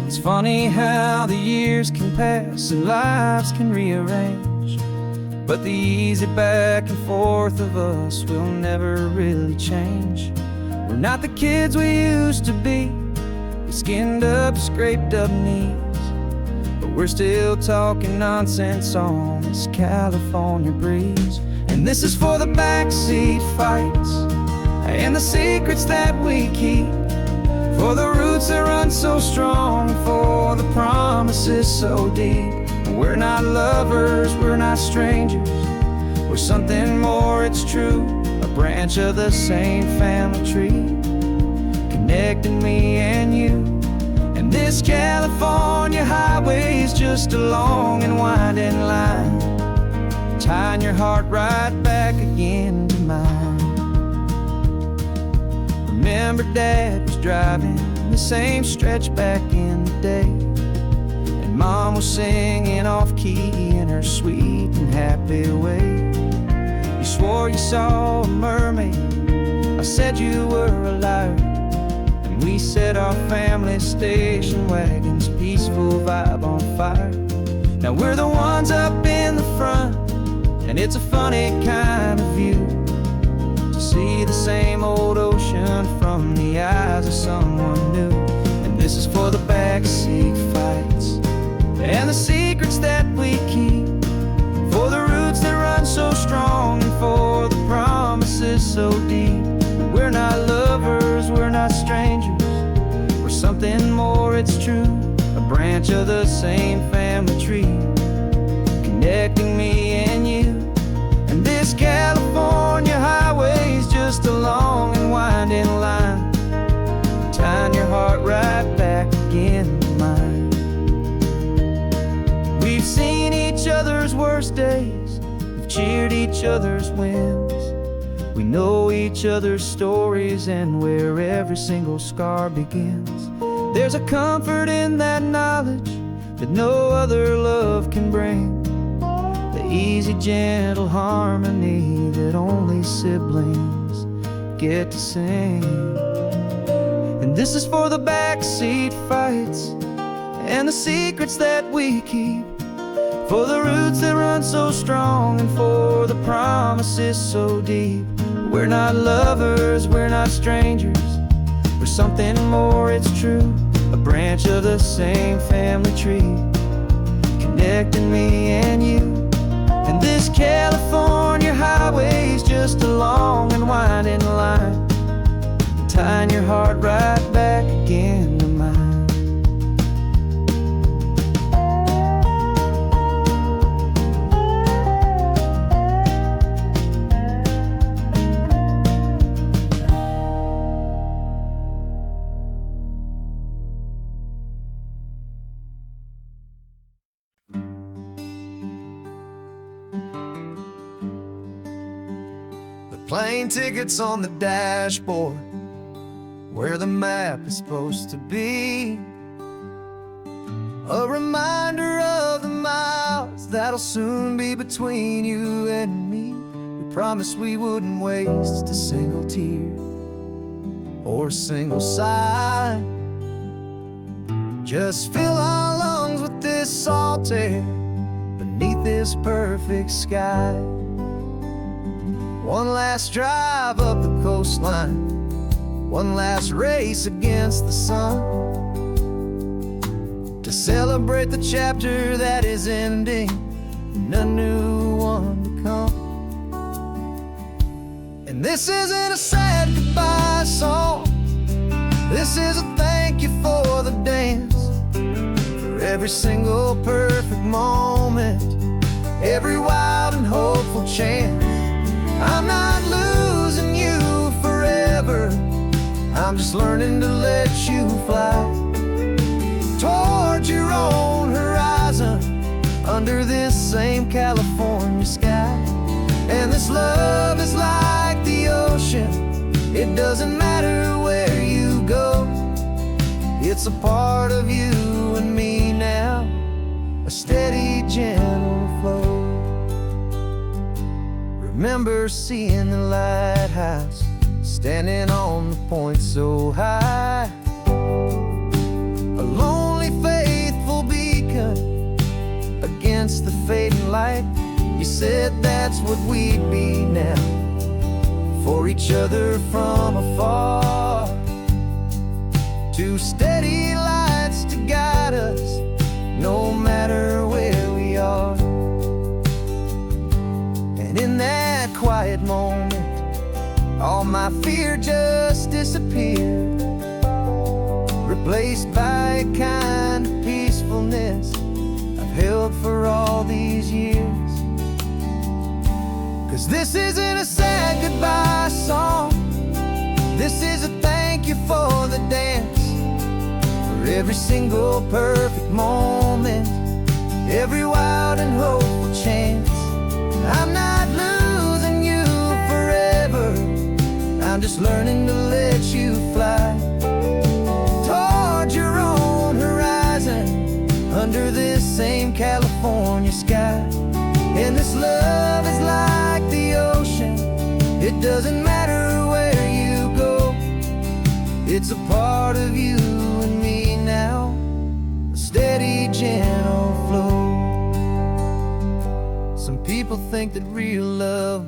Speaker 1: It's funny how the years can pass and lives can rearrange, but the easy back and forth of us will never really change. We're not the kids we used to be, with skinned up, scraped up knees, but we're still talking nonsense on this California breeze. And this is for the backseat fights and the secrets that we keep, for the roots that run so strong, for the promises so deep. We're not lovers, we're not strangers, we're something more, it's true, a branch of the same family tree, connecting me and you. And this California highway is just a long and winding line, tying your heart right back again to mine. Remember Dad was driving the same stretch back in the day, and Mom was singing off-key in her sweet and happy way. You swore you saw a mermaid, I said you were a liar, and we set our family station wagon's peaceful vibe on fire. Now we're the ones up in the front, and it's a funny kind of view to see the same old ocean from the eyes of someone new. And this is for the backseat fights and the secrets that we keep, for the roots that run so strong, and for the promises so deep. We're not lovers, we're not strangers, we're something more, it's true, a branch of the same family tree, connecting me and you. And this California highway is just a long and winding line, tying your heart right back again to mine. We've seen each other's worst days, we've cheered each other's wins, we know each other's stories and where every single scar begins. There's a comfort in that knowledge that no other love can bring, the easy, gentle harmony that only siblings get to sing. And this is for the backseat fights and the secrets that we keep, for the roots that run so strong and for the promises so deep. We're not lovers, we're not strangers, we're something more, it's true. A branch of the same family tree, connecting me and you. And this California highway's just a long and winding line, tying your heart right back again to mine.
Speaker 2: Plane tickets on the dashboard, where the map is supposed to be. A reminder of the miles that'll soon be between you and me. We promised we wouldn't waste a single tear or a single sigh. Just fill our lungs with this salt air beneath this perfect sky. One last drive up the coastline, one last race against the sun, to celebrate the chapter that is ending and a new one to come. And this isn't a sad goodbye song, this is a thank you for the dance, for every single perfect moment, every wild and hopeful chance. I'm not losing you forever, I'm just learning to let you fly toward your own horizon, under this same California sky. And this love is like the ocean, it doesn't matter where you go, it's a part of you and me now, a steady, gentle flow. Remember seeing the lighthouse, standing on the point so high, a lonely, faithful beacon against the fading light. You said that's what we'd be now, for each other from afar. Two steady lights to guide us, no matter where we are. And in that quiet moment, all my fear just disappeared, replaced by a kind of peacefulness I've held for all these years. 'Cause this isn't a sad goodbye song, this is a thank you for the dance, for every single perfect moment, every wild and hopeful chance. I'm not losing you forever, I'm just learning to let you fly toward your own horizon, under this same California sky. And this love is like the ocean, it doesn't matter where you go, it's a part of you and me now, a steady, gentle flow. Some people think that real love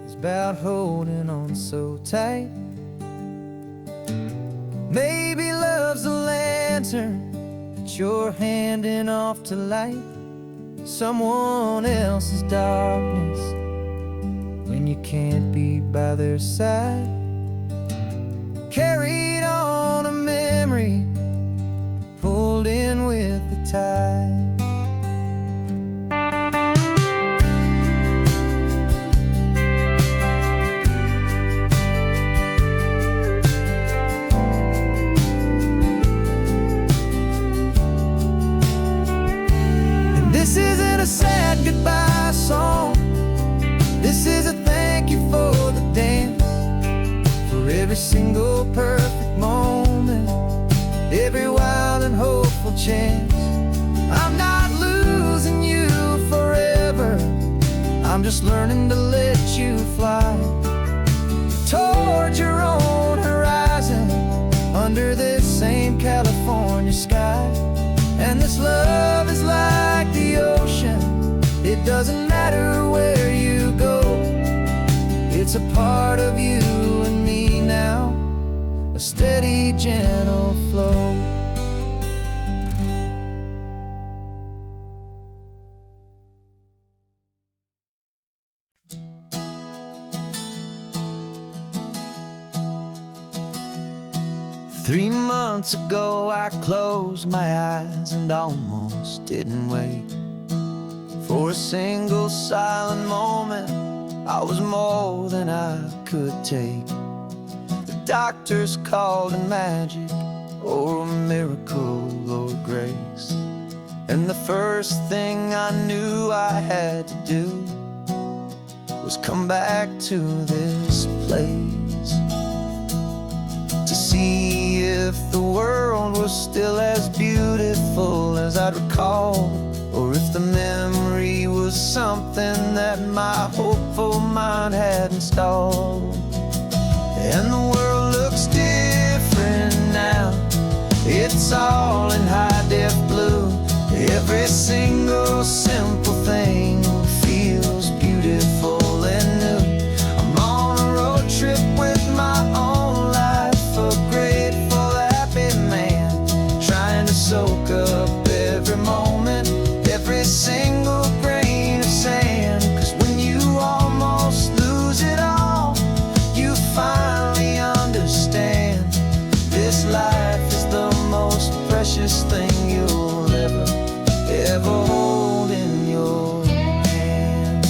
Speaker 2: is about holding on so tight. Maybe love's a lantern that you're handing off to light someone else's darkness when you can't be by their side. Carried on a memory, pulled in with the tide. This isn't a sad goodbye song, this is a thank you for the dance, for every single perfect moment, every wild and hopeful chance. I'm not losing you forever, I'm just learning to let you fly toward your own horizon, under this same California sky.
Speaker 1: Doesn't matter where you go, it's a part of you and me now, a steady, gentle flow. 3 months ago I closed my eyes and almost didn't wait for a single silent moment. I was more than I could take. The doctors called it magic, or a miracle, or grace. And the first thing I knew I had to do was come back to this place, to see if the world was still as beautiful as I'd recall, or if the memory was something that my hopeful mind had installed. And the world looks different now, it's all in high-def blue. Every single simple thing feels beautiful and new. I'm on a road trip with my own life, a grateful, happy man, trying to soak up every moment, every single grain of sand. 'Cause when you almost lose it all, you finally understand this life is the most precious thing you'll ever hold in your hand.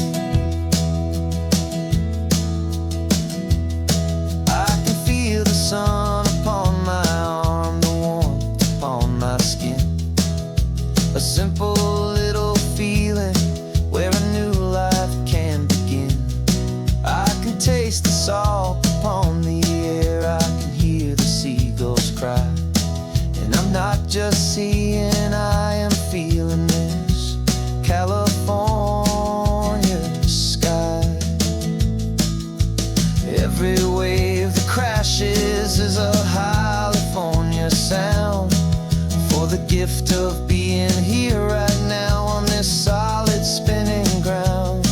Speaker 1: I can feel the sun upon my arm, the warmth upon my skin, a simple little feeling where a new life can begin. I can taste the salt upon the air, I can hear the seagulls cry, and I'm not just seeing, I am feeling this California sky. Every wave that crashes is a California sound, for the gift of being here right now on this solid spinning ground.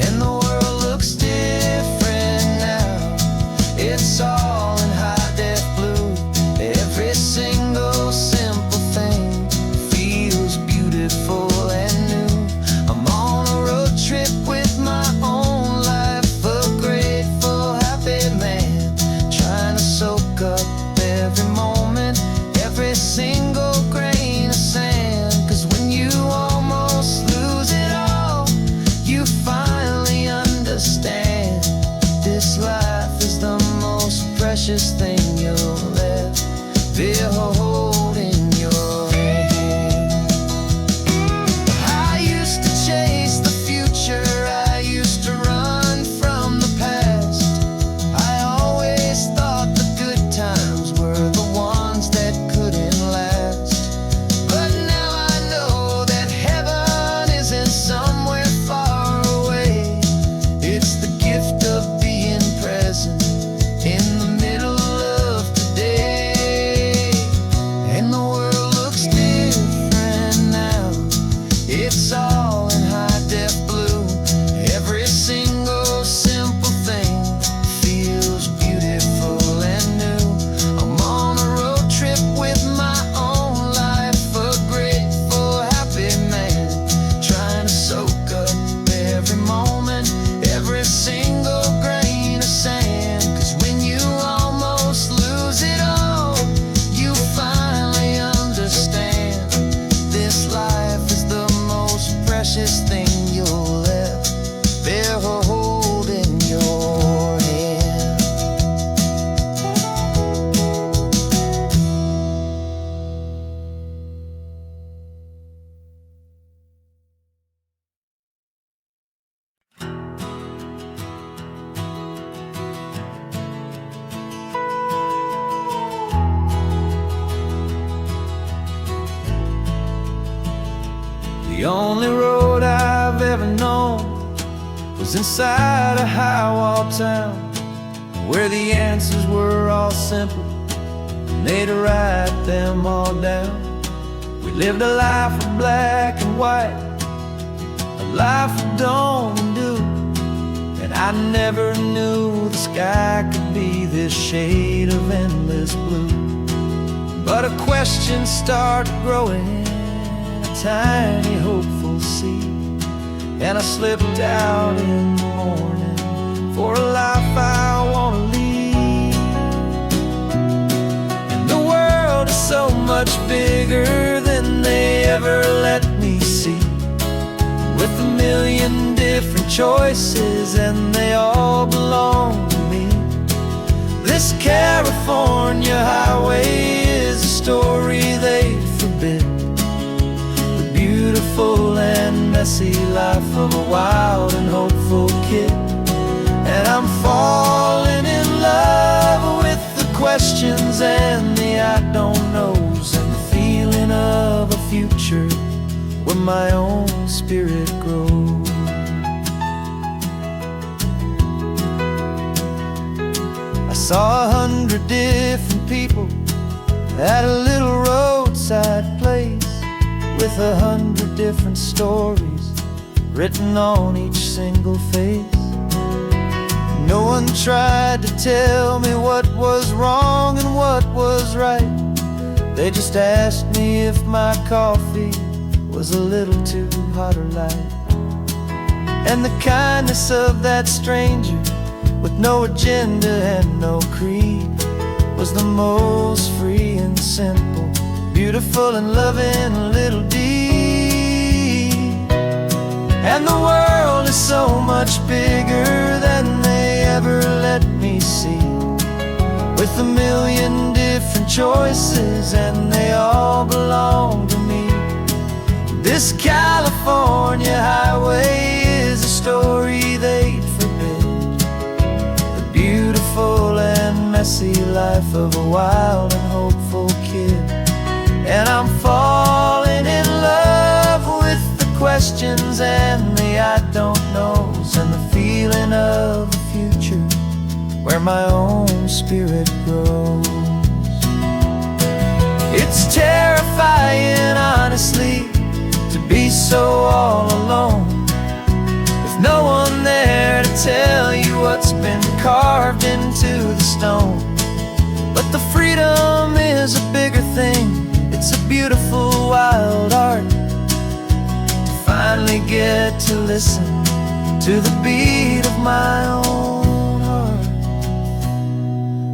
Speaker 1: And the world looks different now, it's all in high-def blue. Every single simple thing feels beautiful and new. I'm on a road trip with my own life, a grateful, happy man, trying to soak up every moment, every single grain of sand. 'Cause when you almost lose it all, you finally understand this life is the most precious thing you'll ever hold in your hand. I used to chase the future, I used to run from the past. I always thought the good times were the ones that couldn't last. But now I know that heaven isn't somewhere far away. It's the gift of being present in the middle of today. And the world looks different now, it's all in high-def blue. Every single simple thing feels beautiful and new. I'm on a road trip with my own life, a grateful, happy man, trying to soak up every moment, every single grain of sand. 'Cause when you almost lose it all, you finally understand this life is the most precious thing you'll ever hold in your hand. The only road I've ever known was inside a high-wall town, where the answers were all simple and they'd write them all down. We lived a life of black and white,
Speaker 2: life would only do. And I never knew the sky could be this shade of endless blue. But a question started growing, a tiny hopeful seed, and I slipped out in the morning for a life I want to lead. And the world is so much bigger than they ever let me see, with a million different choices and they all belong to me. This California highway is a story they forbid, the beautiful and messy life of a wild and hopeful kid. And I'm falling in love with the questions and the I don't knows, and the feeling of a future where my own spirit grows. I saw 100 different people at a little roadside place, with 100 different stories written on each single face. No one tried to tell me what was wrong and what was right. They just asked me if my coffee was a little too hot or light. And the kindness of that stranger, with no agenda and no creed, was the most free and simple, beautiful and loving little deed. And the world is so much bigger than they ever let me see, with a million different choices and they all belong to me. This California highway is a story they'd forbid, the beautiful and messy life of a wild and hopeful kid. And I'm falling in love with the questions and the I don't knows, and the feeling of a future where my own spirit grows. It's terrifying, honestly, to be so all alone, with no one there to tell you what's been carved into the stone. But the freedom is a bigger thing, it's a beautiful wild art, to finally get to listen to the beat of my own heart.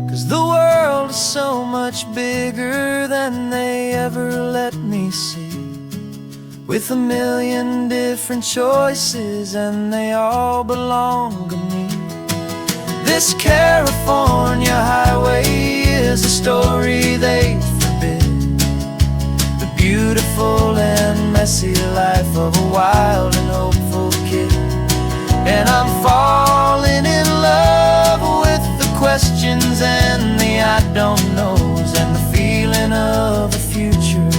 Speaker 2: 'Cause the world is so much bigger than they ever let me see, with a million different choices and they all belong to me. This California highway is a story they forbid, the beautiful and messy life of a wild and hopeful kid. And I'm falling in love with the questions and the I don't knows, and the feeling of a future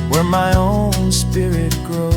Speaker 2: where my own spirit grows.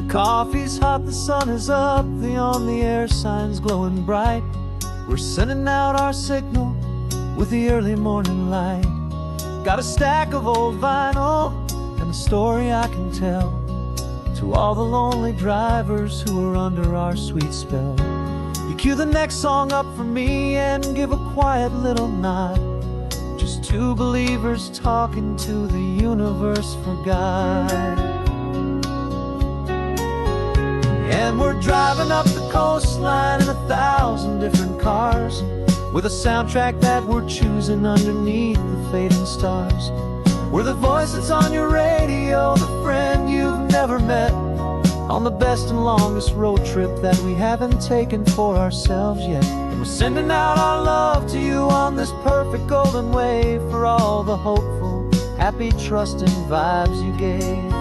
Speaker 3: Coffee's hot, the sun is up, the on-the-air sign's glowing bright. We're sending out our signal with the early morning light. Got a stack of old vinyl and a story I can tell to all the lonely drivers who are under our sweet spell. You cue the next song up for me and give a quiet little nod, just two believers talking to the universe for God. And we're driving up the coastline in 1,000 different cars, with a soundtrack that we're choosing underneath the fading stars. We're the voice that's on your radio, the friend you've never met, on the best and longest road trip that we haven't taken for ourselves yet. And we're sending out our love to you on this perfect golden wave, for all the hopeful, happy, trusting vibes you gave.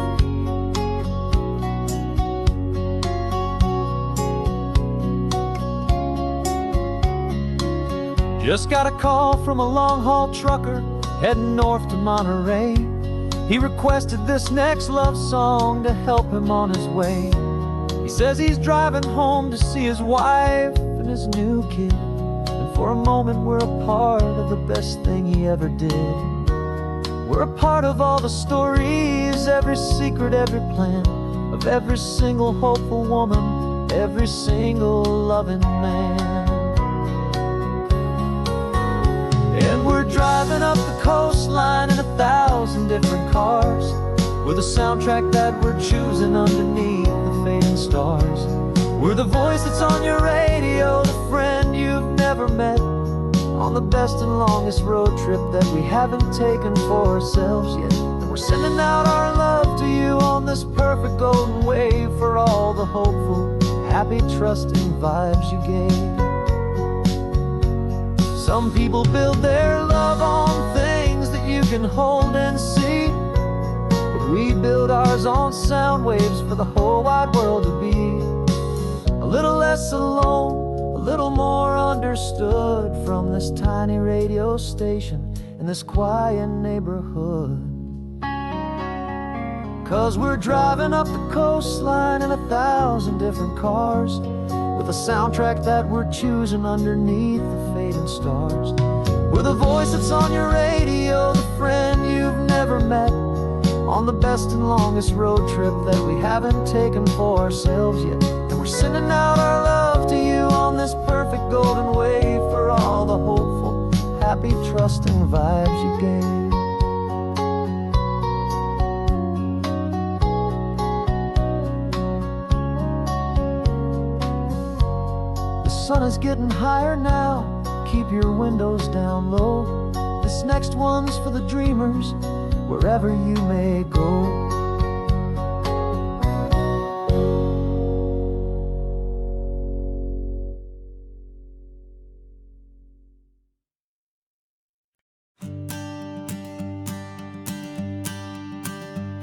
Speaker 3: Just got a call from a long-haul trucker heading north to Monterey. He requested this next love song to help him on his way. He says he's driving home to see his wife and his new kid, and for a moment we're a part of the best thing he ever did. We're a part of all the stories, every secret, every plan, of every single hopeful woman, every single loving man. And we're driving up the coastline in 1,000 different cars. We're the soundtrack that we're choosing underneath the fading stars. We're the voice that's on your radio, the friend you've never met, on the best and longest road trip that we haven't taken for ourselves yet. And we're sending out our love to you on this perfect golden wave for all the hopeful, happy, trusting vibes you gave. Some people build their love on things that you can hold and see, but we build ours on sound waves for the whole wide world to be a little less alone, a little more understood from this tiny radio station in this quiet neighborhood. 'Cause we're driving up the coastline in 1,000 different cars, with a soundtrack that we're choosing underneath the fading stars. We're the voice that's on your radio, the friend you've never met, on the best and longest road trip that we haven't taken for ourselves yet. And we're sending out our love to you on this perfect golden wave for all the hopeful, happy, trusting vibes you gave. The sun is getting higher now, keep your windows down low. This next one's for the dreamers, wherever you may go.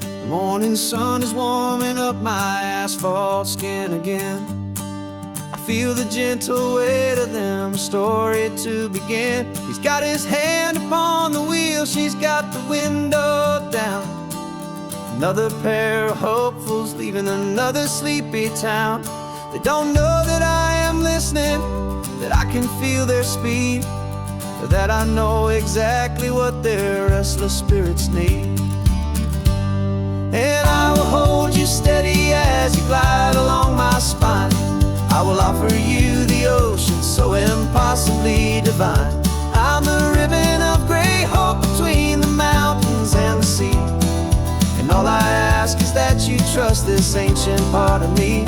Speaker 1: The morning sun is warming up my asphalt skin again. I feel the gentle weight of them, a story to begin. He's got his hand upon the wheel, she's got the window down. Another pair of hopefuls leaving another sleepy town. They don't know that I am listening, that I can feel their speed, or that I know exactly what their restless spirits need. And I will hold you steady as you glide along my spine. I will offer you the ocean so impossibly divine. I'm the ribbon of gray hope between the mountains and the sea, and all I ask is that you trust this ancient part of me.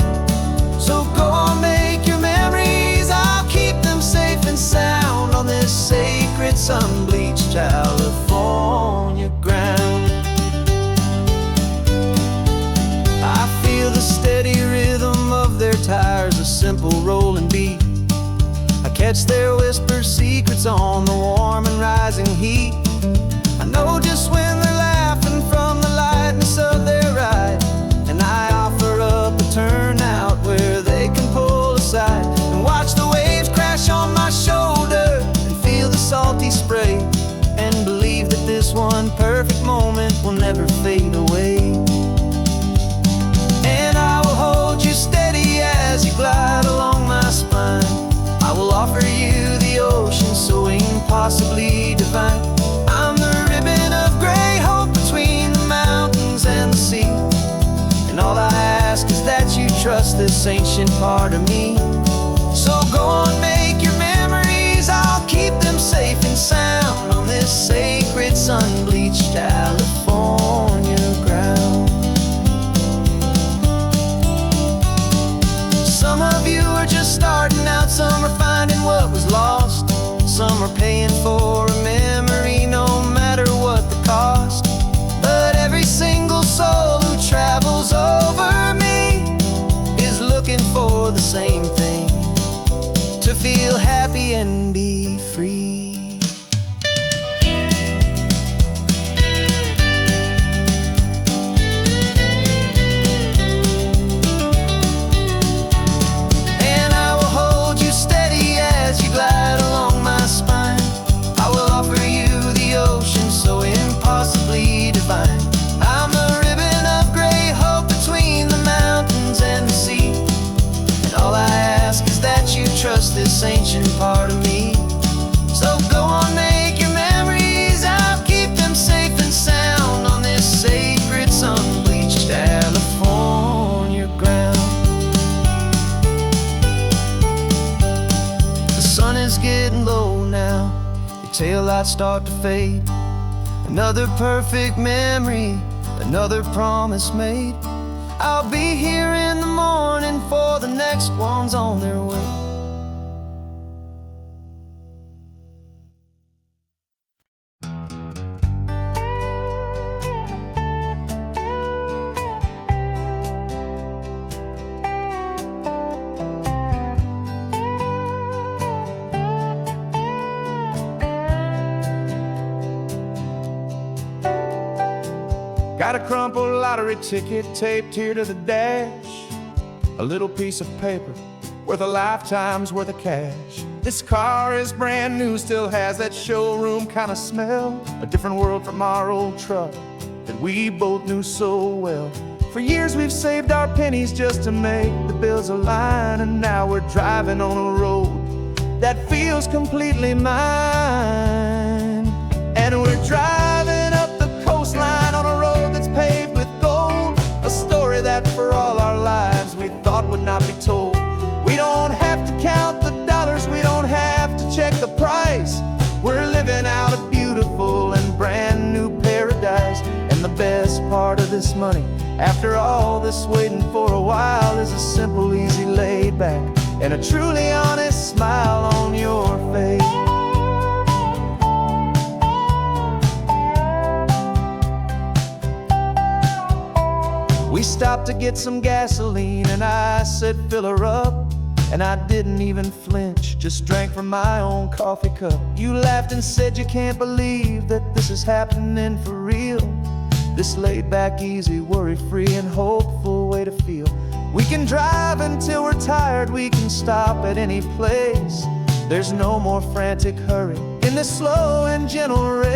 Speaker 1: So go on, make your memories, I'll keep them safe and sound on this sacred sun-bleached California ground. I feel the steady rhythm of their tires, a simple rolling beat. I catch their whispered secrets on the warm and rising heat. I know just when they're laughing from the lightness of their ride, and I offer up a turnout where they can pull aside and watch the waves crash on my shoulder and feel the salty spray, and believe that this one perfect moment will never fade away. And I will hold you steady as you glide along my spine. I will offer you the ocean so impossibly divine. I'm the ribbon of gray hope between the mountains and the sea, and all I ask is that you trust this ancient part of me. So go on, make your memories, I'll keep them safe and sound on this sacred sun-bleached California ground. Some of you are just starting out, some are finding what was lost, some are paying for a memory no matter what the cost. But every single soul who travels over me is looking for the same thing, to feel happy and be free. Glide along my spine.
Speaker 2: this ancient part of me. So go on, make your memories. I'll keep them safe and sound on this sacred sun-bleached California ground. The sun is getting low now, your taillights start to fade. Another perfect memory, another promise made. I'll be here in the morning for the next ones on their way.
Speaker 1: Got a crumpled lottery ticket taped here to the dash, a little piece of paper worth a lifetime's worth of cash. This car is brand new, still has that showroom kind of smell, a different world from our old truck that we both knew so well. For years we've saved our pennies just to make the bills align, and now we're driving on a road that feels completely mine. And we're driving up the coastline on a road that's paved with gold, a story that for all our lives we thought would not be told. We don't have to count the dollars, we don't have to check the price. We're living out a beautiful and brand new paradise. And the best part of this money, after all this waiting for a while, is a simple, easy, laid back, and a truly honest smile on your face. We stopped to get some gasoline, and I said, fill her up. And I didn't even flinch, just drank from my own coffee cup. You laughed and said you can't believe that this is happening for real. This laid back, easy, worry-free and hopeful way to feel. We can drive until we're tired, we can stop at any place. There's no more frantic hurry in this slow and gentle race.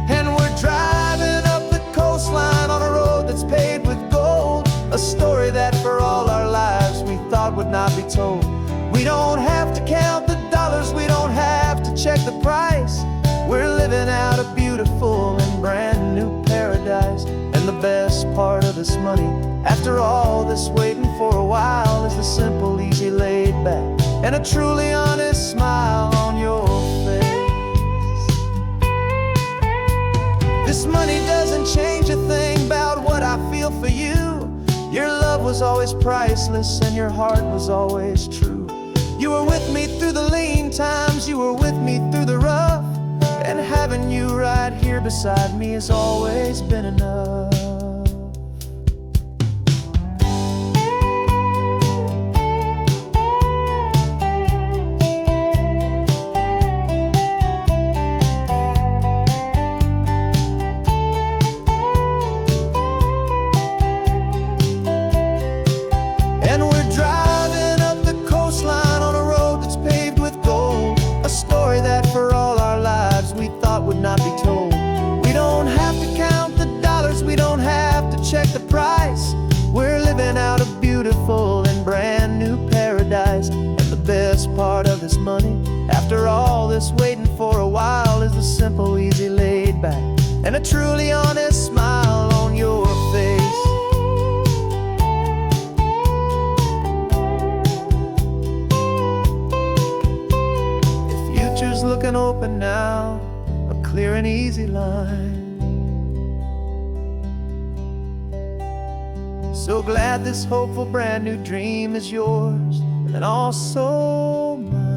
Speaker 1: And we're driving up the coastline on a road that's paved with gold, a story that for all our lives we thought would not be told. We don't have to count the dollars, we don't have to check the price. We're living out a beautiful and brand new paradise. And the best part of this money, after all this waiting for a while, is the simple, easy, laid back, and a truly honest smile on your face. This money doesn't change a thing about what I feel for you. Your love was always priceless and your heart was always true. You were with me through the lean times, you were with me through the rough, and having you right here beside me has always been enough. Check the price. We're living out a beautiful and brand new paradise. And the best part of this money, after all this waiting for a while, is the simple, easy, laid back, and a truly honest smile on your face. The future's looking open now, a clear and easy line. So glad this hopeful brand new dream is yours and also mine.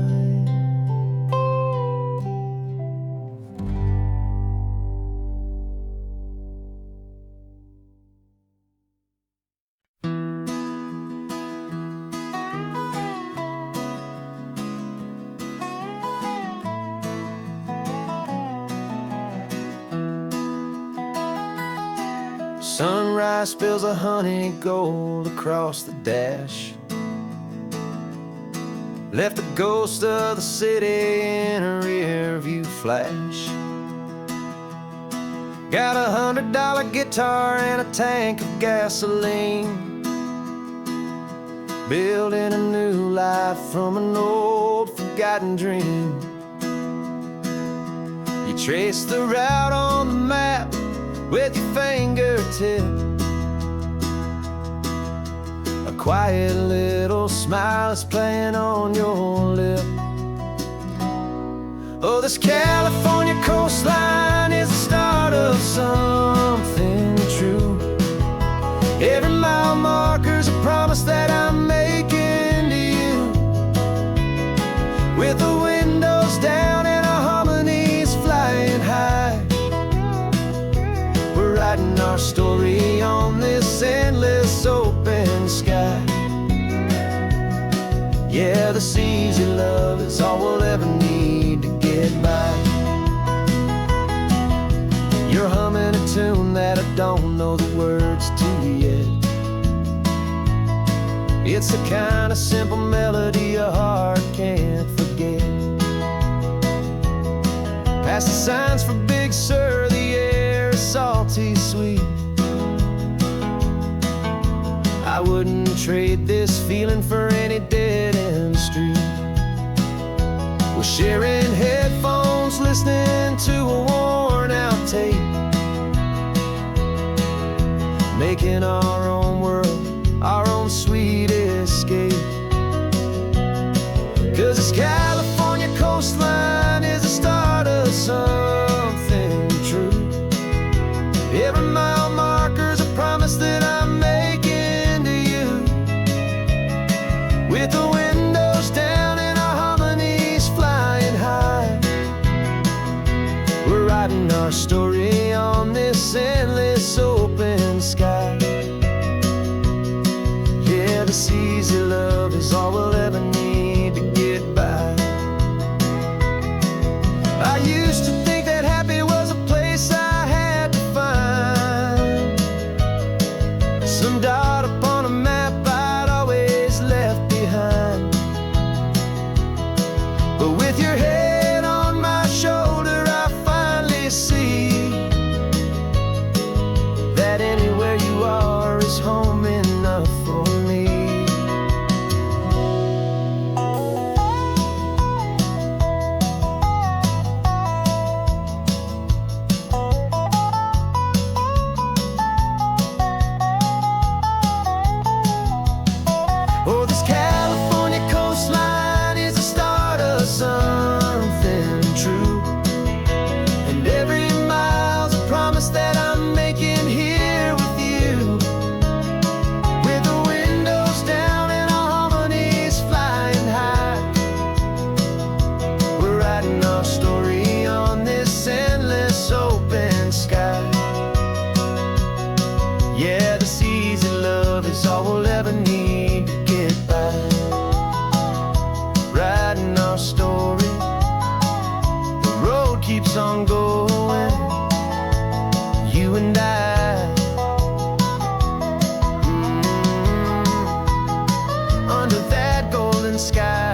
Speaker 1: Sunrise spills a honey gold across the dash, left the ghost of the city in a rear view flash. Got a $100 guitar and a tank of gasoline. building a new life from an old forgotten dream. You trace the route on the map with your fingertip, a quiet little smile is playing on your lip. Oh, this California coastline is the start of something true. Every mile marker's a promise that I'm making to you. With the windows down and our harmonies flying high, we're writing our story on this endless open sky. Yeah, this easy love is all we'll ever need to get by. You're humming a tune that I don't know the words to yet. It's the kind of simple melody your heart can't forget. Past the signs for Big Sur, the air is salty sweet. I wouldn't trade this feeling for any dead-end street. We're sharing headphones, listening to a worn-out tape, making our own world, our own sweet escape. 'Cause this California coastline is the start of something true. Every mile marker's a promise that I'm making to you. With the windows down and our harmonies flying high, we're writing our story on this endless open sky. Yeah, this easy love is all we'll ever need to get by. I used to think that happy was a place I had to find, some dot upon a map I'd always left behind. But with your head on my shoulder, I finally see that anywhere you are is home enough for me. Oh, this California coastline is the start of something true. And every mile's a promise that I'm making here with you. With the windows down and our harmonies flying high, we're writing our story on this endless open sky. Yeah, this easy love is all we'll ever need to get by. Writing our story, the road keeps on going, you and I. Under that golden sky.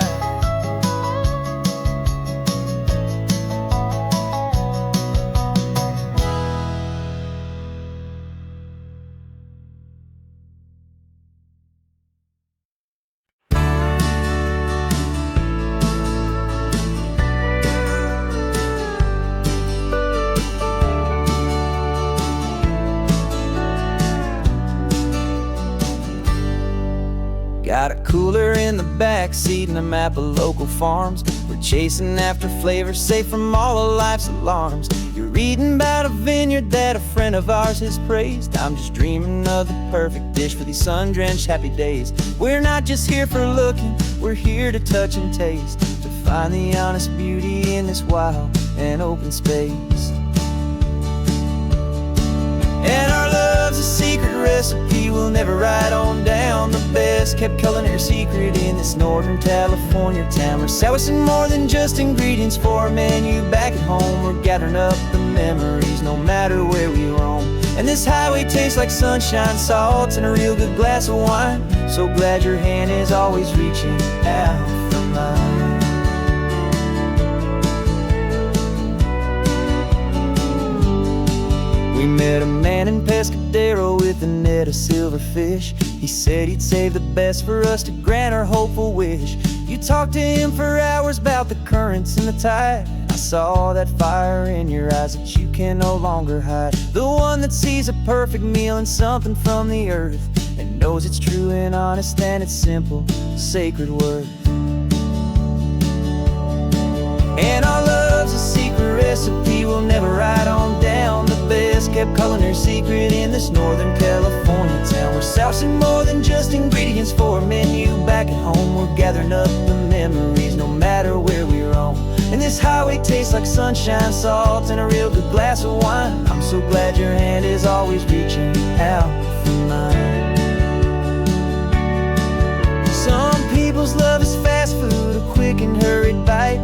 Speaker 1: Got a cooler in the back seat and a map of local farms. We're chasing after flavors safe from all of life's alarms. You're reading about a vineyard that a friend of ours has praised. I'm just dreaming of the perfect dish for these sun-drenched happy days. We're not just here for looking, we're here to touch and taste, to find the honest beauty in this wild and open space. And our love's a secret recipe we'll never write on down. The best kept culinary secret in this Northern California town. We're sourcing more than just ingredients for a menu back at home. We're gathering up the memories no matter where we roam. And this highway tastes like sunshine, salt, and a real good glass of wine. So glad your hand is always reaching out for mine. We met a man in Pescadero with an
Speaker 2: fed a silverfish. He said he'd save the best for us to grant our hopeful wish. You talked to him for hours about the currents and the tide. I saw that fire in your eyes that you can no longer hide. The one that sees a perfect meal and something from the earth, and knows it's true and honest and it's simple, sacred word. And our love's a secret recipe we'll never write on down. The best kept culinary secret in this Northern California town. We're sourcing more than just ingredients for a menu. Back at home we're gathering up the memories, no matter where we roam. And this highway tastes like sunshine, salt, and a real good glass of wine. I'm so glad your hand is always reaching out for mine. Some people's love is fast food, a quick and hurried bite.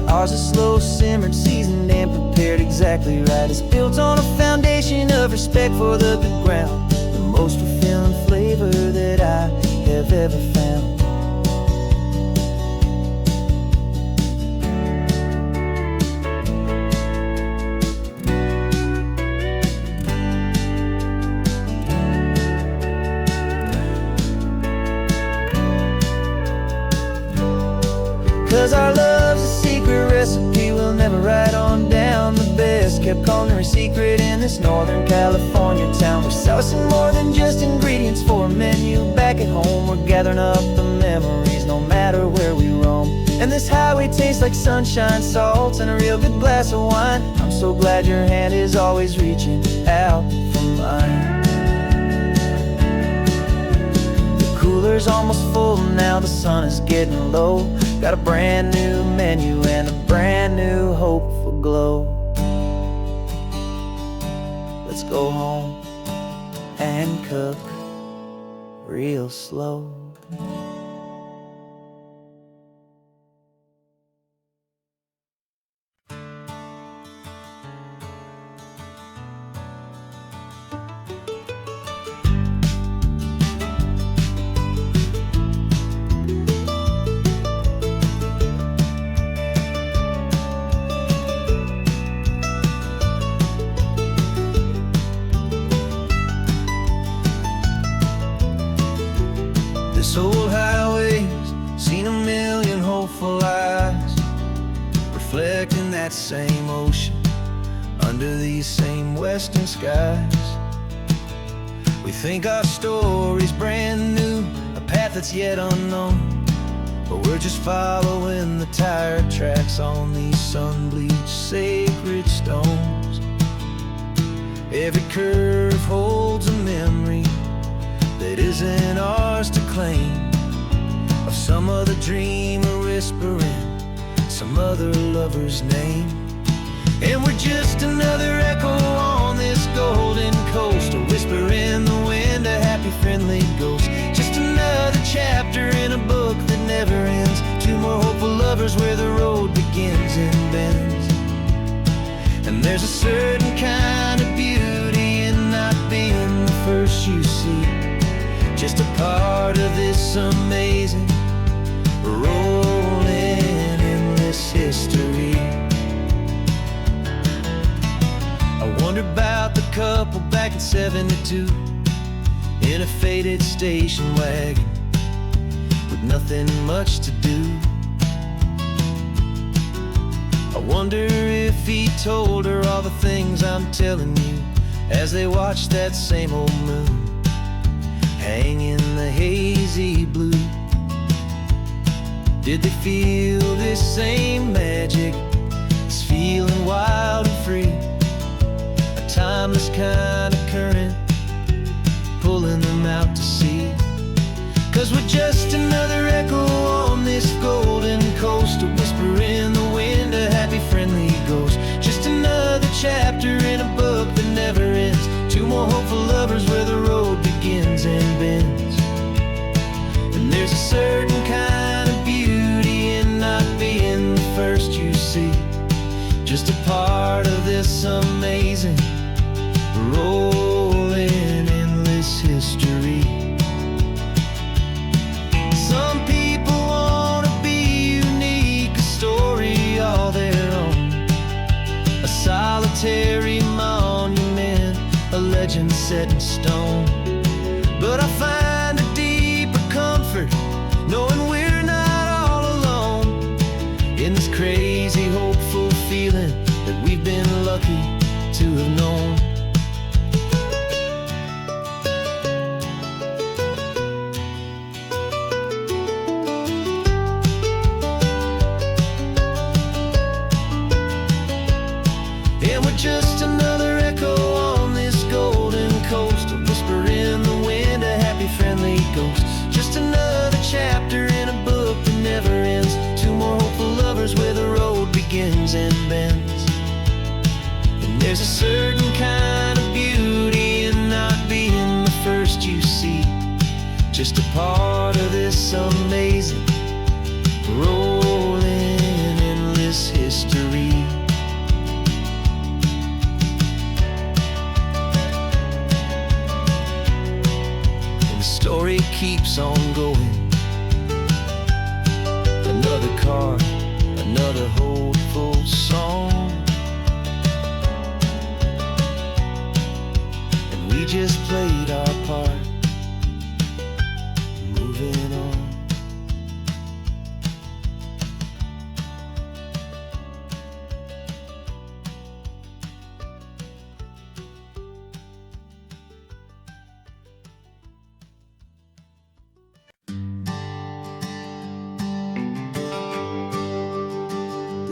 Speaker 2: Ours is slow simmered, seasoned, and prepared exactly right. It's built on a foundation of respect for the good ground, the most fulfilling flavor that I have ever found. 'Cause our love's a secret recipe we'll never write on down. The best kept culinary secret in this Northern California town. We're sourcing more than just ingredients for a menu. Back at home we're gathering up the memories, no matter where we roam. And this highway tastes like sunshine, salt, and a real good glass of wine. I'm so glad your hand is always reaching out for mine. The cooler's almost full now, the sun is getting low. Got a brand new menu and a brand new hopeful glow. Let's go home and cook real slow. This old highway's seen a million hopeful eyes, reflecting that same ocean under these same western skies. We think our story's brand new, a path that's yet unknown, but we're just following the tire tracks on these sun-bleached sacred stones. Every curve holds a memory that isn't ours to claim, of some other dreamer whispering some other lover's name. And we're just another echo on this golden coast, a whisper in the wind, a happy friendly ghost. Just another chapter in a book that never ends, two more hopeful lovers where the road begins and bends. And there's a certain kind of beauty in not being the first you see, just a part of this amazing rolling endless history. I wonder about the couple back in '72 in a faded station wagon with nothing much to do. I wonder if he told her all the things I'm telling you as they watched that same old moon hang in the hazy blue. Did they feel this same magic, this feeling wild and free, a timeless kind of current pulling them out to sea? 'Cause we're just another echo on this golden coast, a whisper in the wind, a happy friendly ghost. Just another chapter in a book that never ends, two more hopeful lovers where the road begins and bends. And there's a certain kind of beauty in not being the first you see, just a part of this amazing rolling endless history. Some people wanna be unique, a story all their own, a solitary monument, a legend set in stone.
Speaker 1: on going. Another car, another hopeful song, and we just played our part, moving on.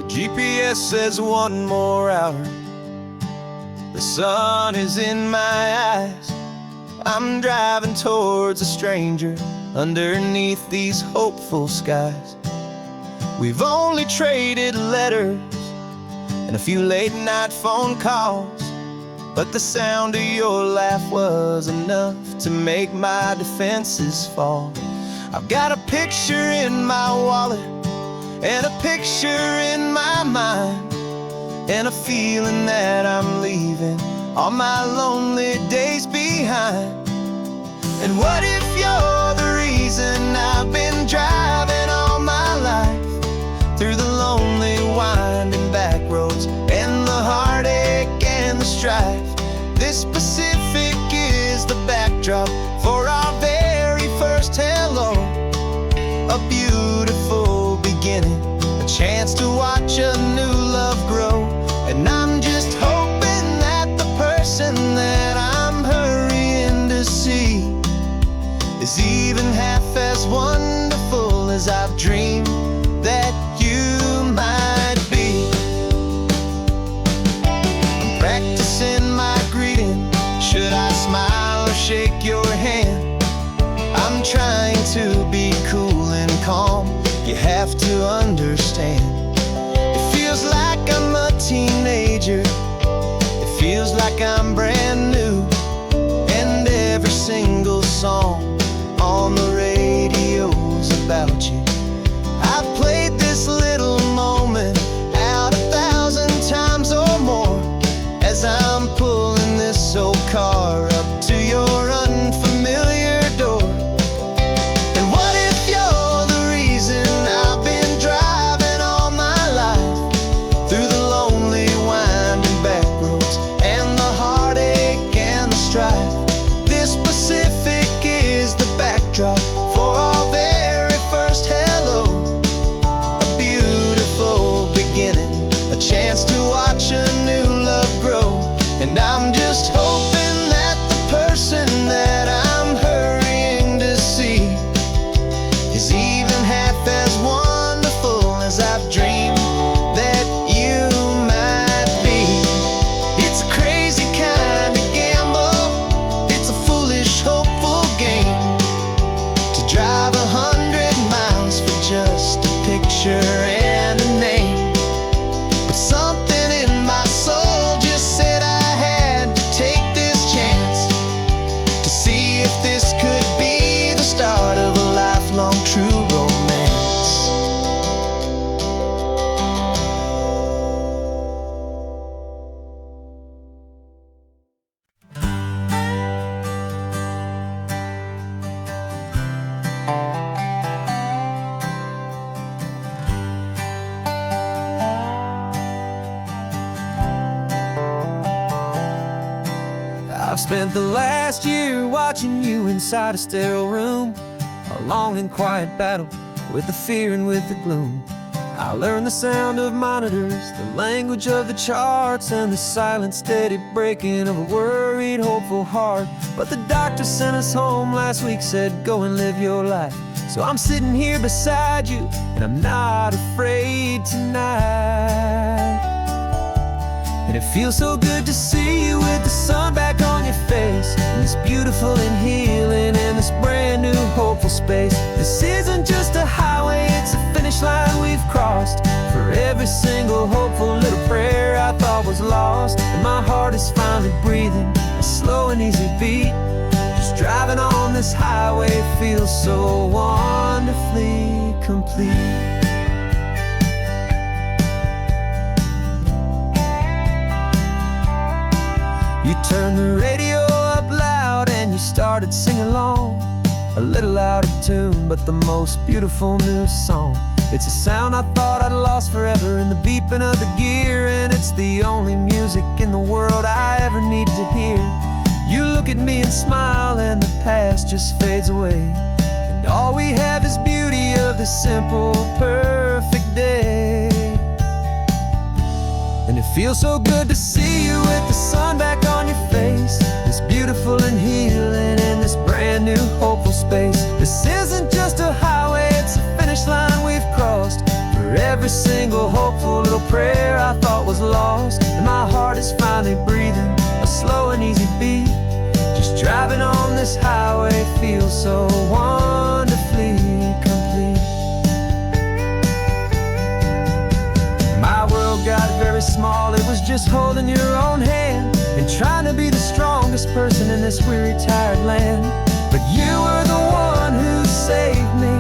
Speaker 2: GPS says one more hour. The sun is in my eyes. I'm driving towards a stranger underneath these hopeful skies. We've only traded letters and a few late night phone calls, but the sound of your laugh was enough to make my defenses fall. I've got a picture in my wallet and a picture in my mind, and a feeling that I'm leaving all my lonely days behind. And what if you're the reason I've been driving all my life, through the lonely winding back roads and the heartache and the strife? This Pacific is the backdrop for our very first hello, a beautiful beginning, a chance to watch a new love grow. And I'm just hoping that the person that I'm hurrying to see is even half as wonderful as I've dreamed that you might be. I'm practicing my greeting. Should I smile or shake your hand? I'm trying to be cool and calm. You have to understand, it feels like I'm a teenager. It feels like I'm brand new. And every single song on the radio's about you. I've played this little moment out 1,000 times or more, as I'm pulling this old car up to your unfamiliar door. And what if you're the reason I've been driving all my life, through the lonely winding back roads and the heartache and the strife? This Pacific is the backdrop for our very first hello, a beautiful beginning, a chance to watch a new love grow. And I'm just hoping that the person that I'm hurrying to see is even half as wonderful as I've dreamed that you might be. It's a crazy kind of gamble, it's a foolish, hopeful game, to drive 100 miles for just a picture and a name. But something in my soul just said I had to take this chance, to see if this could be the start of a lifelong true romance.
Speaker 3: I've spent the last year watching you inside a sterile room, a long and quiet battle with the fear and with the gloom. I learned the sound of monitors, the language of the charts, and the silent, steady breaking of a worried, hopeful heart. But the doctor sent us home last week, said go and live your life. So I'm sitting here beside you, and I'm not afraid tonight. And it feels so good to see you with the sun back on your face, and this beautiful and healing in this brand new hopeful space. This isn't just a highway, it's a finish line we've crossed. For every single hopeful little prayer I thought was lost, and my heart is finally breathing a slow and easy beat. Just driving on this highway feels so wonderfully complete. You turned the radio up loud and you started singing along, a little out of tune, but the most beautiful new song. It's a sound I thought I'd lost forever in the beeping of the gear, and it's the only music in the world I ever need to hear. You look at me and smile, and the past just fades away, and all we have is beauty of this simple, perfect day. And it feels so good to see you with the sun back on your face, this beautiful and healing in this brand new hopeful space. This isn't just a highway, it's a finish line we've crossed. For every single hopeful little prayer I thought was lost, and my heart is finally breathing a slow and easy beat. Just driving on this highway feels so wonderfully complete. My world got very small, it was just holding your own hand and trying to be the strongest person in this weary, tired land. But you were the one who saved me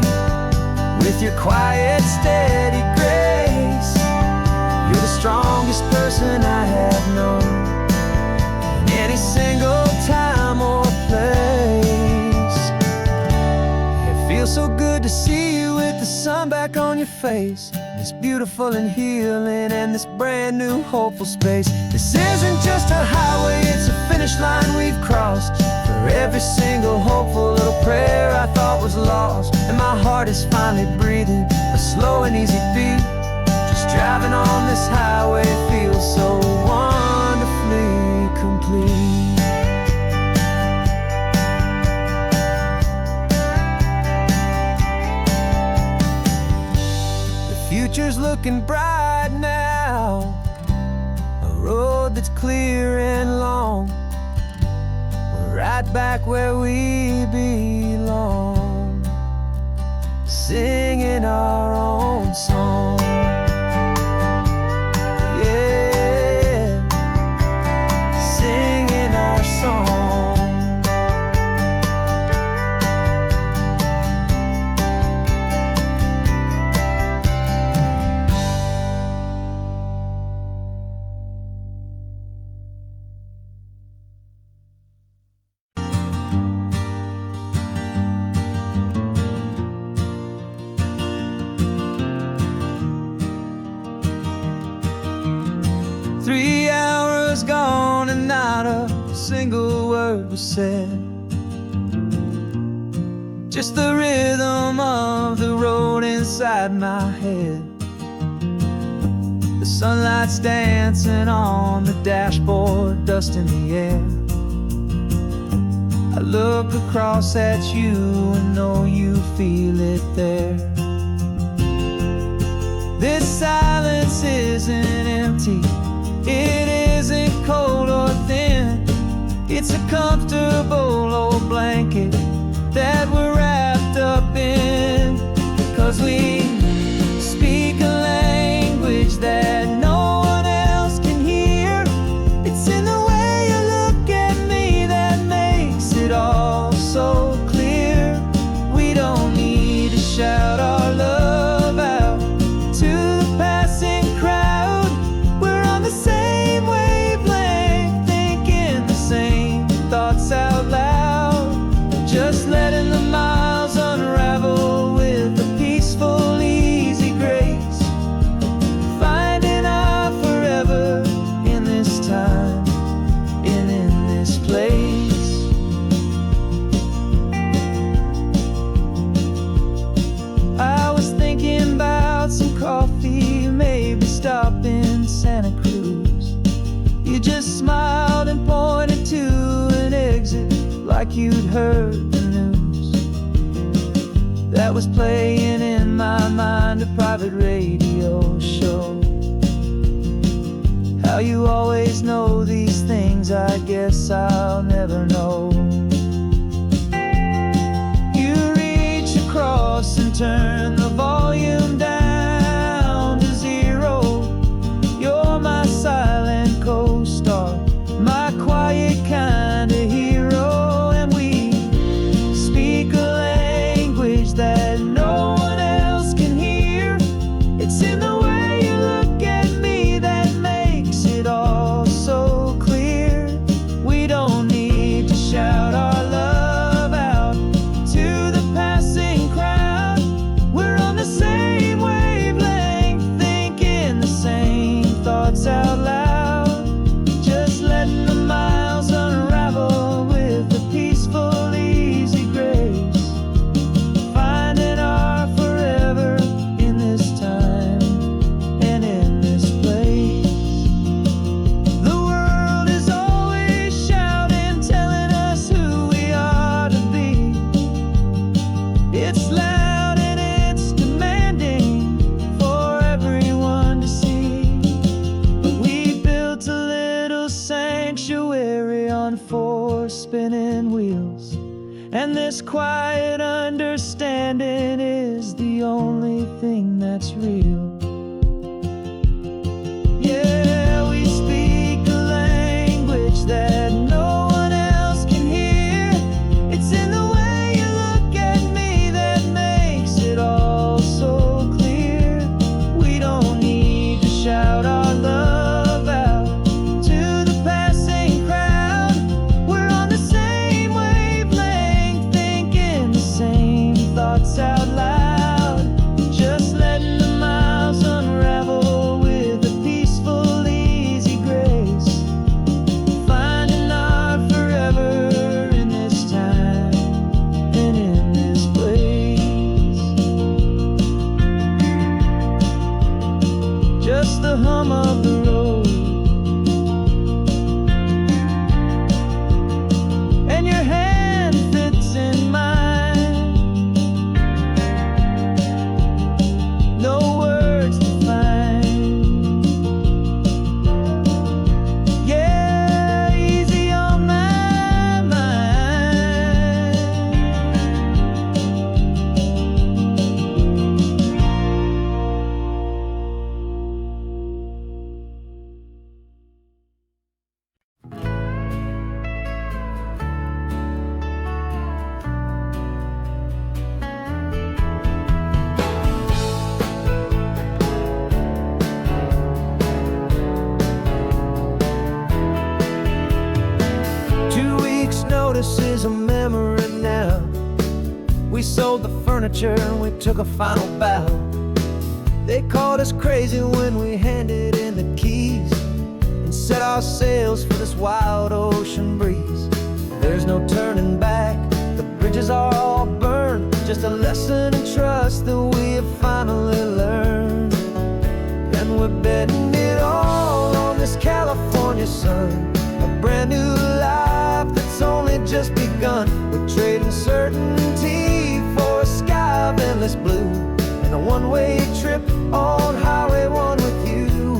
Speaker 3: with your quiet, steady grace. You're the strongest person I have known in any single time or place. It feels so good to see you with the sun back on your face, this beautiful and healing and this brand new hopeful space. This isn't just a highway, it's a finish line we've crossed. For every single hopeful little prayer I thought was lost, and my heart is finally breathing a slow and easy beat. Just driving on this highway feels so wonderfully complete. Future's looking bright now, a road that's clear and long. We're right back where we belong, singing our own song. Yeah, singing our song. 3 hours gone and not a single word was said. Just the rhythm of the road inside my head. The sunlight's dancing on the dashboard, dust in the air. I look across at you and know you feel it there. This silence isn't empty, it isn't cold or thin. It's a comfortable old blanket that we're wrapped up in. 'Cause we speak a language that no one else can hear. It's in the way you look at me that makes it all so clear. We don't need to shout our love out to the passing crowd. We're on the same wavelength, thinking the same thoughts out loud. Just letting the miles unravel with a peaceful, easy grace. Finding our forever in this time and in this place. I was thinking about some coffee, maybe stop in Santa Cruz. You just smiled and pointed to an exit like you'd heard the news. That was playing in my mind, a private radio show. How you always know these things, I guess I'll never know. You reach across and turn the volume down to 0. You're my silent co-star, my quiet kind of hero. And we speak a language that no one else can hear. It's in the way you look at me that makes it all so clear. We don't need to And this quiet understanding is the only thing that's real. Yeah, we speak a language that no one else can hear. It's in the way you look at me that makes it all so clear. We don't need to shout our love out to the passing crowd. We're on the same wavelength, thinking the same thoughts out loud. Just letting the miles unravel with a peaceful, easy grace. Finding our forever in this time and in this place. Just the hum of the road and your hand fits in mine. No words to find. Yeah, easy on my mind. 2 weeks' notice is a memory now. We sold the furniture and we took a final bow. They called us crazy when we handed in the keys and set our sails for this wild ocean breeze. There's no turning back, the bridges are all burned. Just a lesson in trust that we have finally learned. And we're betting it all on this California sun, a brand new life that's only just begun. We're trading certainty for a sky of endless blue and a one-way trip on Highway 1 with you.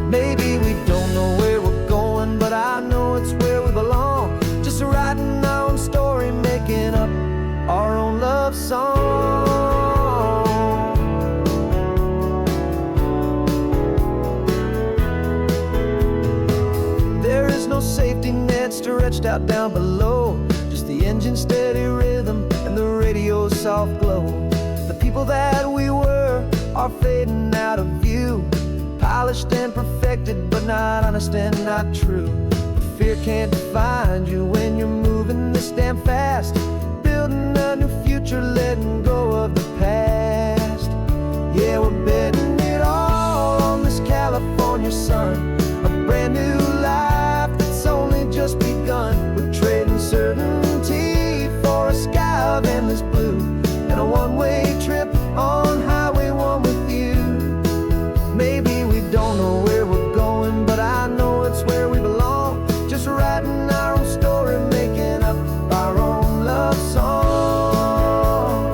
Speaker 3: Maybe we don't know where we're going, but I know it's where we belong. Just writing our own story, making up our own love song. There is no safety net stretched out down below, just the engine's steady rhythm and the radio's soft glow. The people that we were are fading out of view, polished and perfected, but not honest and not true. Fear can't find you when you're moving this damn fast, building a new future, letting go of the past. Yeah, we're betting it all on this California sun, a brand new life that's only just begun. We're trading certainty for a sky of endless blue and a one-way trip on Highway 1 with you. Maybe we don't know where we're going, but I know it's where we belong. Just writing our own story, making up our own love song.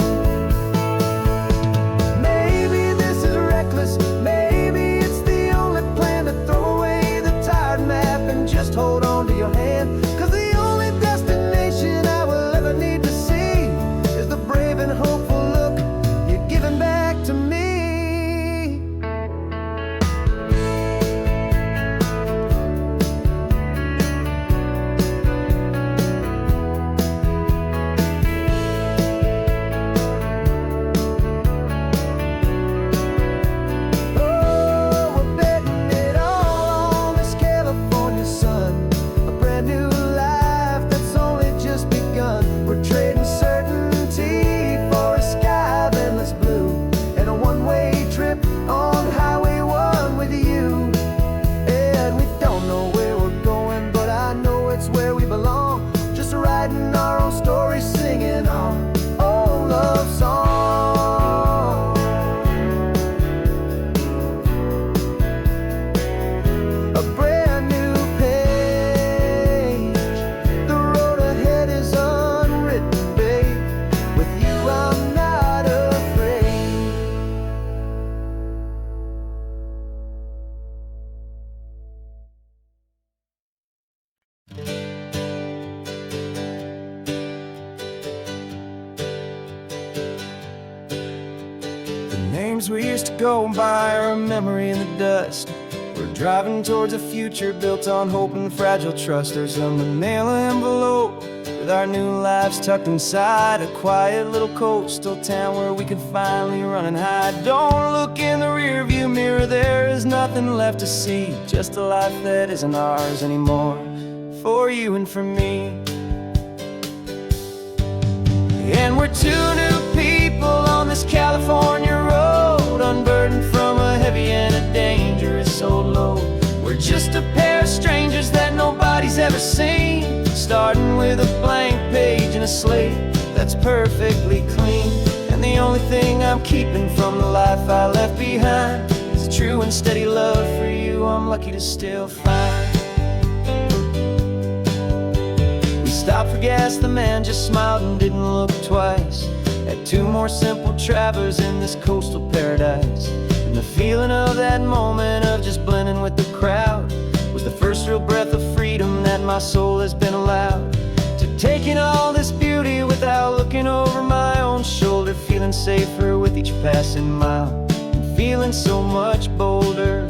Speaker 1: dreams we used to go by are a memory in the dust. We're driving towards a future built on hope and fragile trust. There's a manila envelope with our new lives tucked inside, a quiet little coastal town where we can finally run and hide. Don't look in the rearview mirror, there is nothing left to see, just a life that isn't ours anymore, for you and for me. And we're two new people on this California road, unburdened from a heavy and a dangerous old load. We're just a pair of strangers that nobody's ever seen, starting with a blank page and a slate that's perfectly clean. And the only thing I'm keeping from the life I left behind is a true and steady love for you I'm lucky to still find. We stopped for gas, the man just smiled and didn't look twice. Had two more simple travelers in this coastal paradise. And the feeling of that moment of just blending with the crowd was the first real breath of freedom that my soul has been allowed to take in all this beauty without looking over my own shoulder, feeling safer with each passing mile and feeling so much bolder.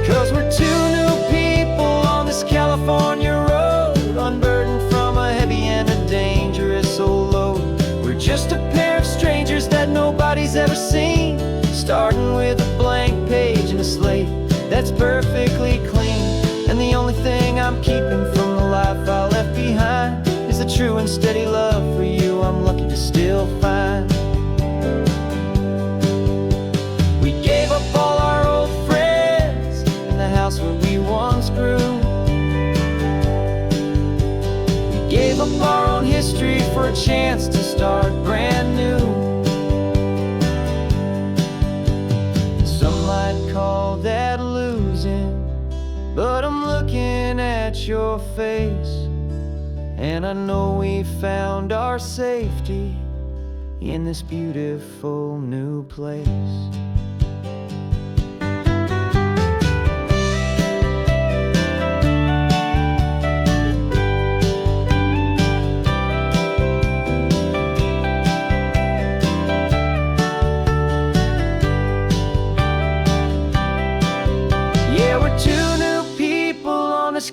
Speaker 1: Cause we're two new people on this California road, unburdened from a heavy and a dangerous old load. We're just a pair of strangers that nobody's ever seen, starting with a blank page and a slate that's perfectly clean. And the only thing I'm keeping from the life I left behind is a true and steady love for you I'm lucky to still find. We gave up all our old friends in the house where we once grew. We gave up our own history for a chance to start brand new. Some might call that losing, but I'm looking at your face, and I know we found our safety in this beautiful new place.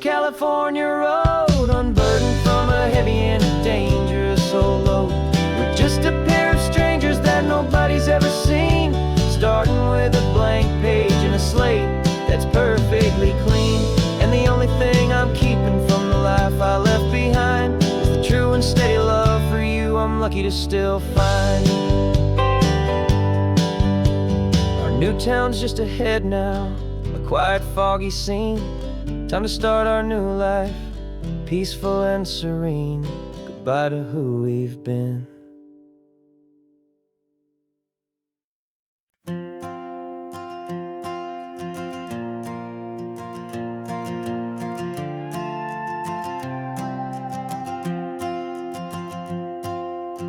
Speaker 1: California road, unburdened from a heavy and a dangerous old load. We're just a pair of strangers that nobody's ever seen, starting with a blank page and a slate that's perfectly clean. And the only thing I'm keeping from the life I left behind is the true and steady love for you I'm lucky to still find. Our new town's just ahead now, a quiet, foggy scene. Time to start our new life, peaceful and serene. Goodbye to who we've been.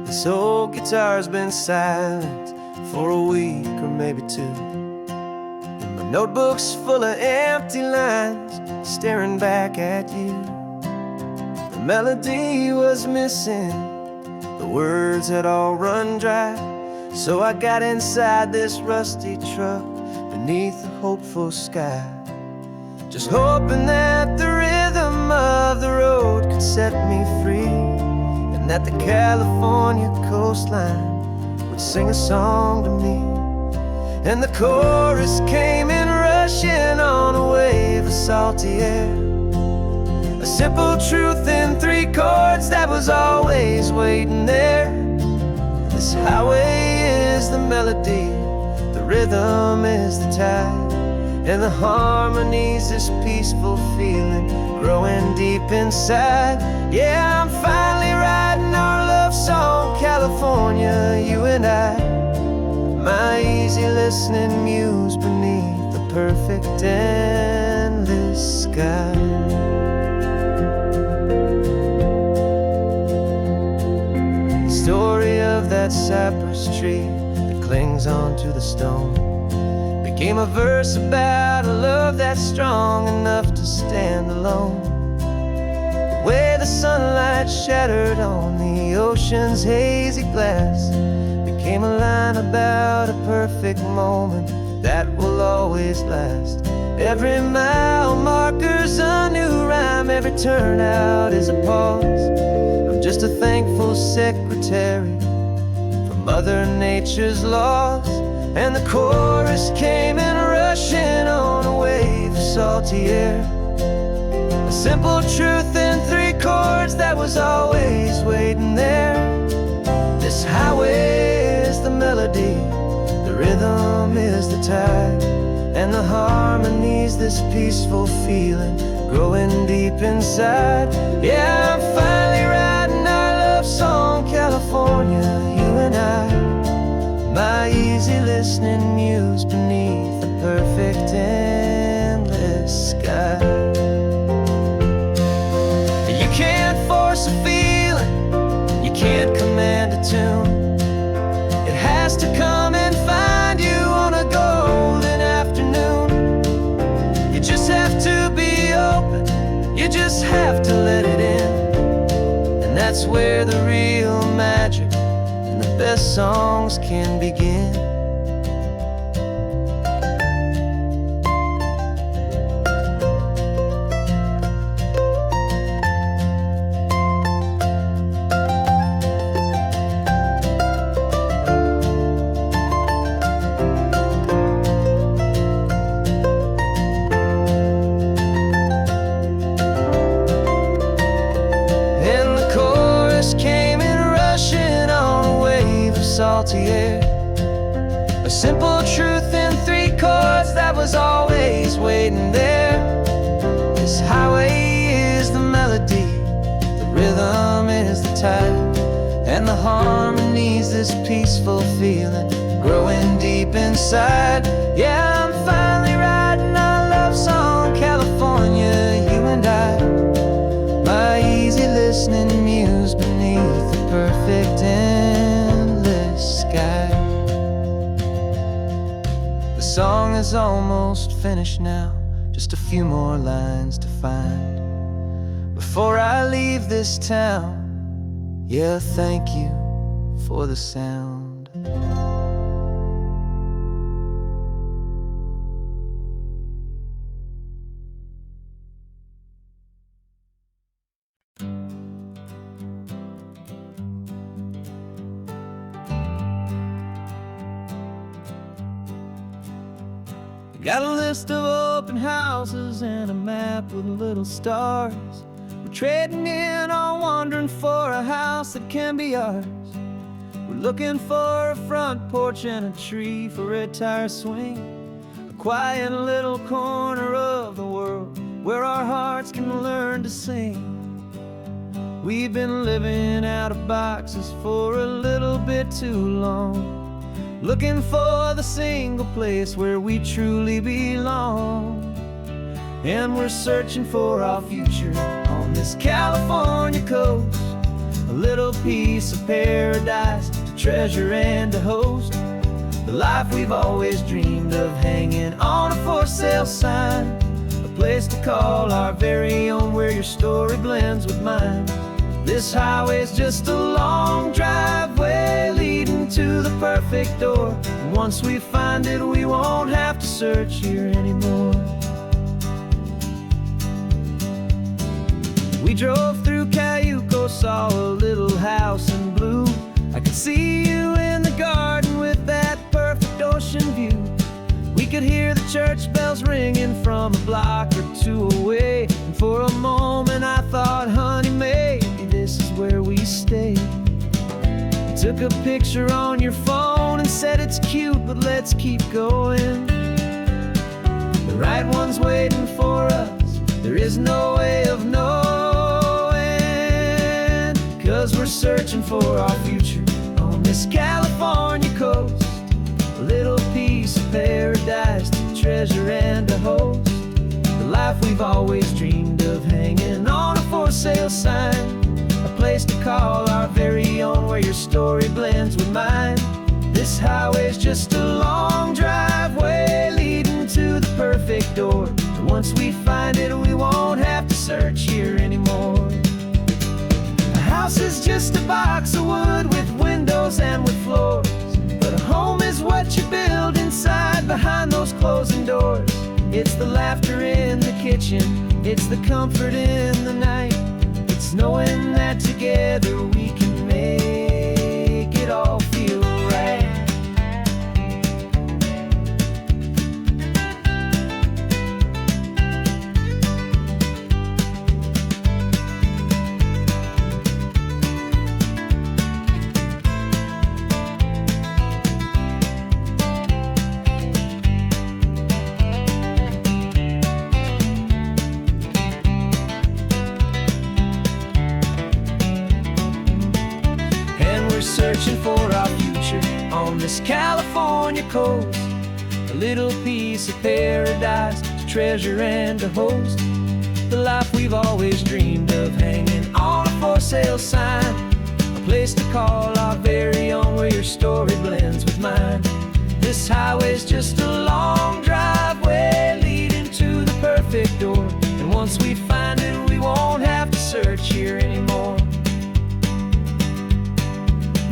Speaker 1: This old guitar's been silent for a week or maybe two. Notebooks full of empty lines, staring back at you. The melody was missing, the words had all run dry. So I got inside this rusty truck beneath a hopeful sky, just hoping that the rhythm of the road could set me free, and that the California coastline would sing a song to me. And the chorus came in rushing on a wave of salty air, a simple truth in three chords that was always waiting there. This highway is the melody, the rhythm is the tide, and the harmony's this peaceful feeling growing deep inside. Yeah, I'm finally writing our love song, California, you and I. My easy listening muse beneath the perfect endless sky. The story of that cypress tree that clings onto the stone became a verse about a love that's strong enough to stand alone. The way the sunlight shattered on the ocean's hazy glass came a line about a perfect moment that will always last. Every mile marker's a new rhyme, every turnout is a pause. I'm just a thankful secretary for Mother Nature's laws. And the chorus came in rushing on a wave of salty air. A simple truth in 3 chords that was always waiting there. This highway is the melody, the rhythm is the tide, and the harmony's this peaceful feeling growing deep inside. Yeah, I'm finally writing our love song, California, you and I. My easy listening muse beneath the perfect endless sky. You can't force a feeling, you can't command a tune. It has to come and find you on a golden afternoon. You just have to be open, you just have to let it in. And that's where the real magic and the best songs can begin. Salty air, a simple truth in 3 chords that was always waiting there. This highway is the melody, the rhythm is the tide, and the harmony's this peaceful feeling growing deep inside. Yeah, I'm finally writing our love song, California, you and I. My easy listening muse beneath the perfect sky. The song is almost finished now, just a few more lines to find before I leave this town. Yeah, thank you for the sound. Got a list of open houses and a map with little stars. We're trading in or wandering for a house that can be ours. We're looking for a front porch and a tree for a tire swing, a quiet little corner of the world where our hearts can learn to sing. We've been living out of boxes for a little bit too long, looking for the single place where we truly belong. And we're searching for our future on this California coast, a little piece of paradise to treasure and to host, the life we've always dreamed of hanging on a for sale sign, a place to call our very own where your story blends with mine. This highway's just a long driveway leading to the perfect door. And once we find it, we won't have to search here anymore. We drove through Cayuco, saw a little house in blue. I could see you in the garden with that perfect ocean view. We could hear the church bells ringing from a block or 2 away. And for a moment I thought, honey, maybe this is where we stay. You took a picture on your phone and said it's cute, but let's keep going. The right one's waiting for us, there is no way of knowing, 'cause we're searching for our future on this California coast, a little piece of paradise to treasure and to host, the life we've always dreamed of hanging on a for sale sign, a place to call our very own where your story blends with mine. This highway's just a long driveway leading to the perfect door. And once we find it, we won't have to search here anymore. A house is just a box of wood with windows and with floors. closing doors. It's the laughter in the kitchen. It's the comfort in the night. It's knowing that together we can make it all feel right. Searching for our future on this California coast, a little piece of paradise to treasure and to host, the life we've always dreamed of, hanging on a for sale sign, a place to call our very own, where your story blends with mine. This highway's just a long driveway leading to the perfect door, and once we find it we won't have to search here anymore.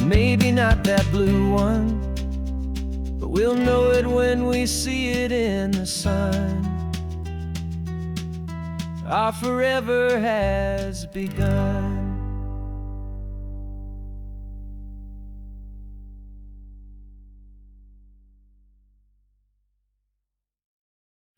Speaker 1: Maybe not that blue one, but we'll know it when we see it in the sun. Our forever has begun.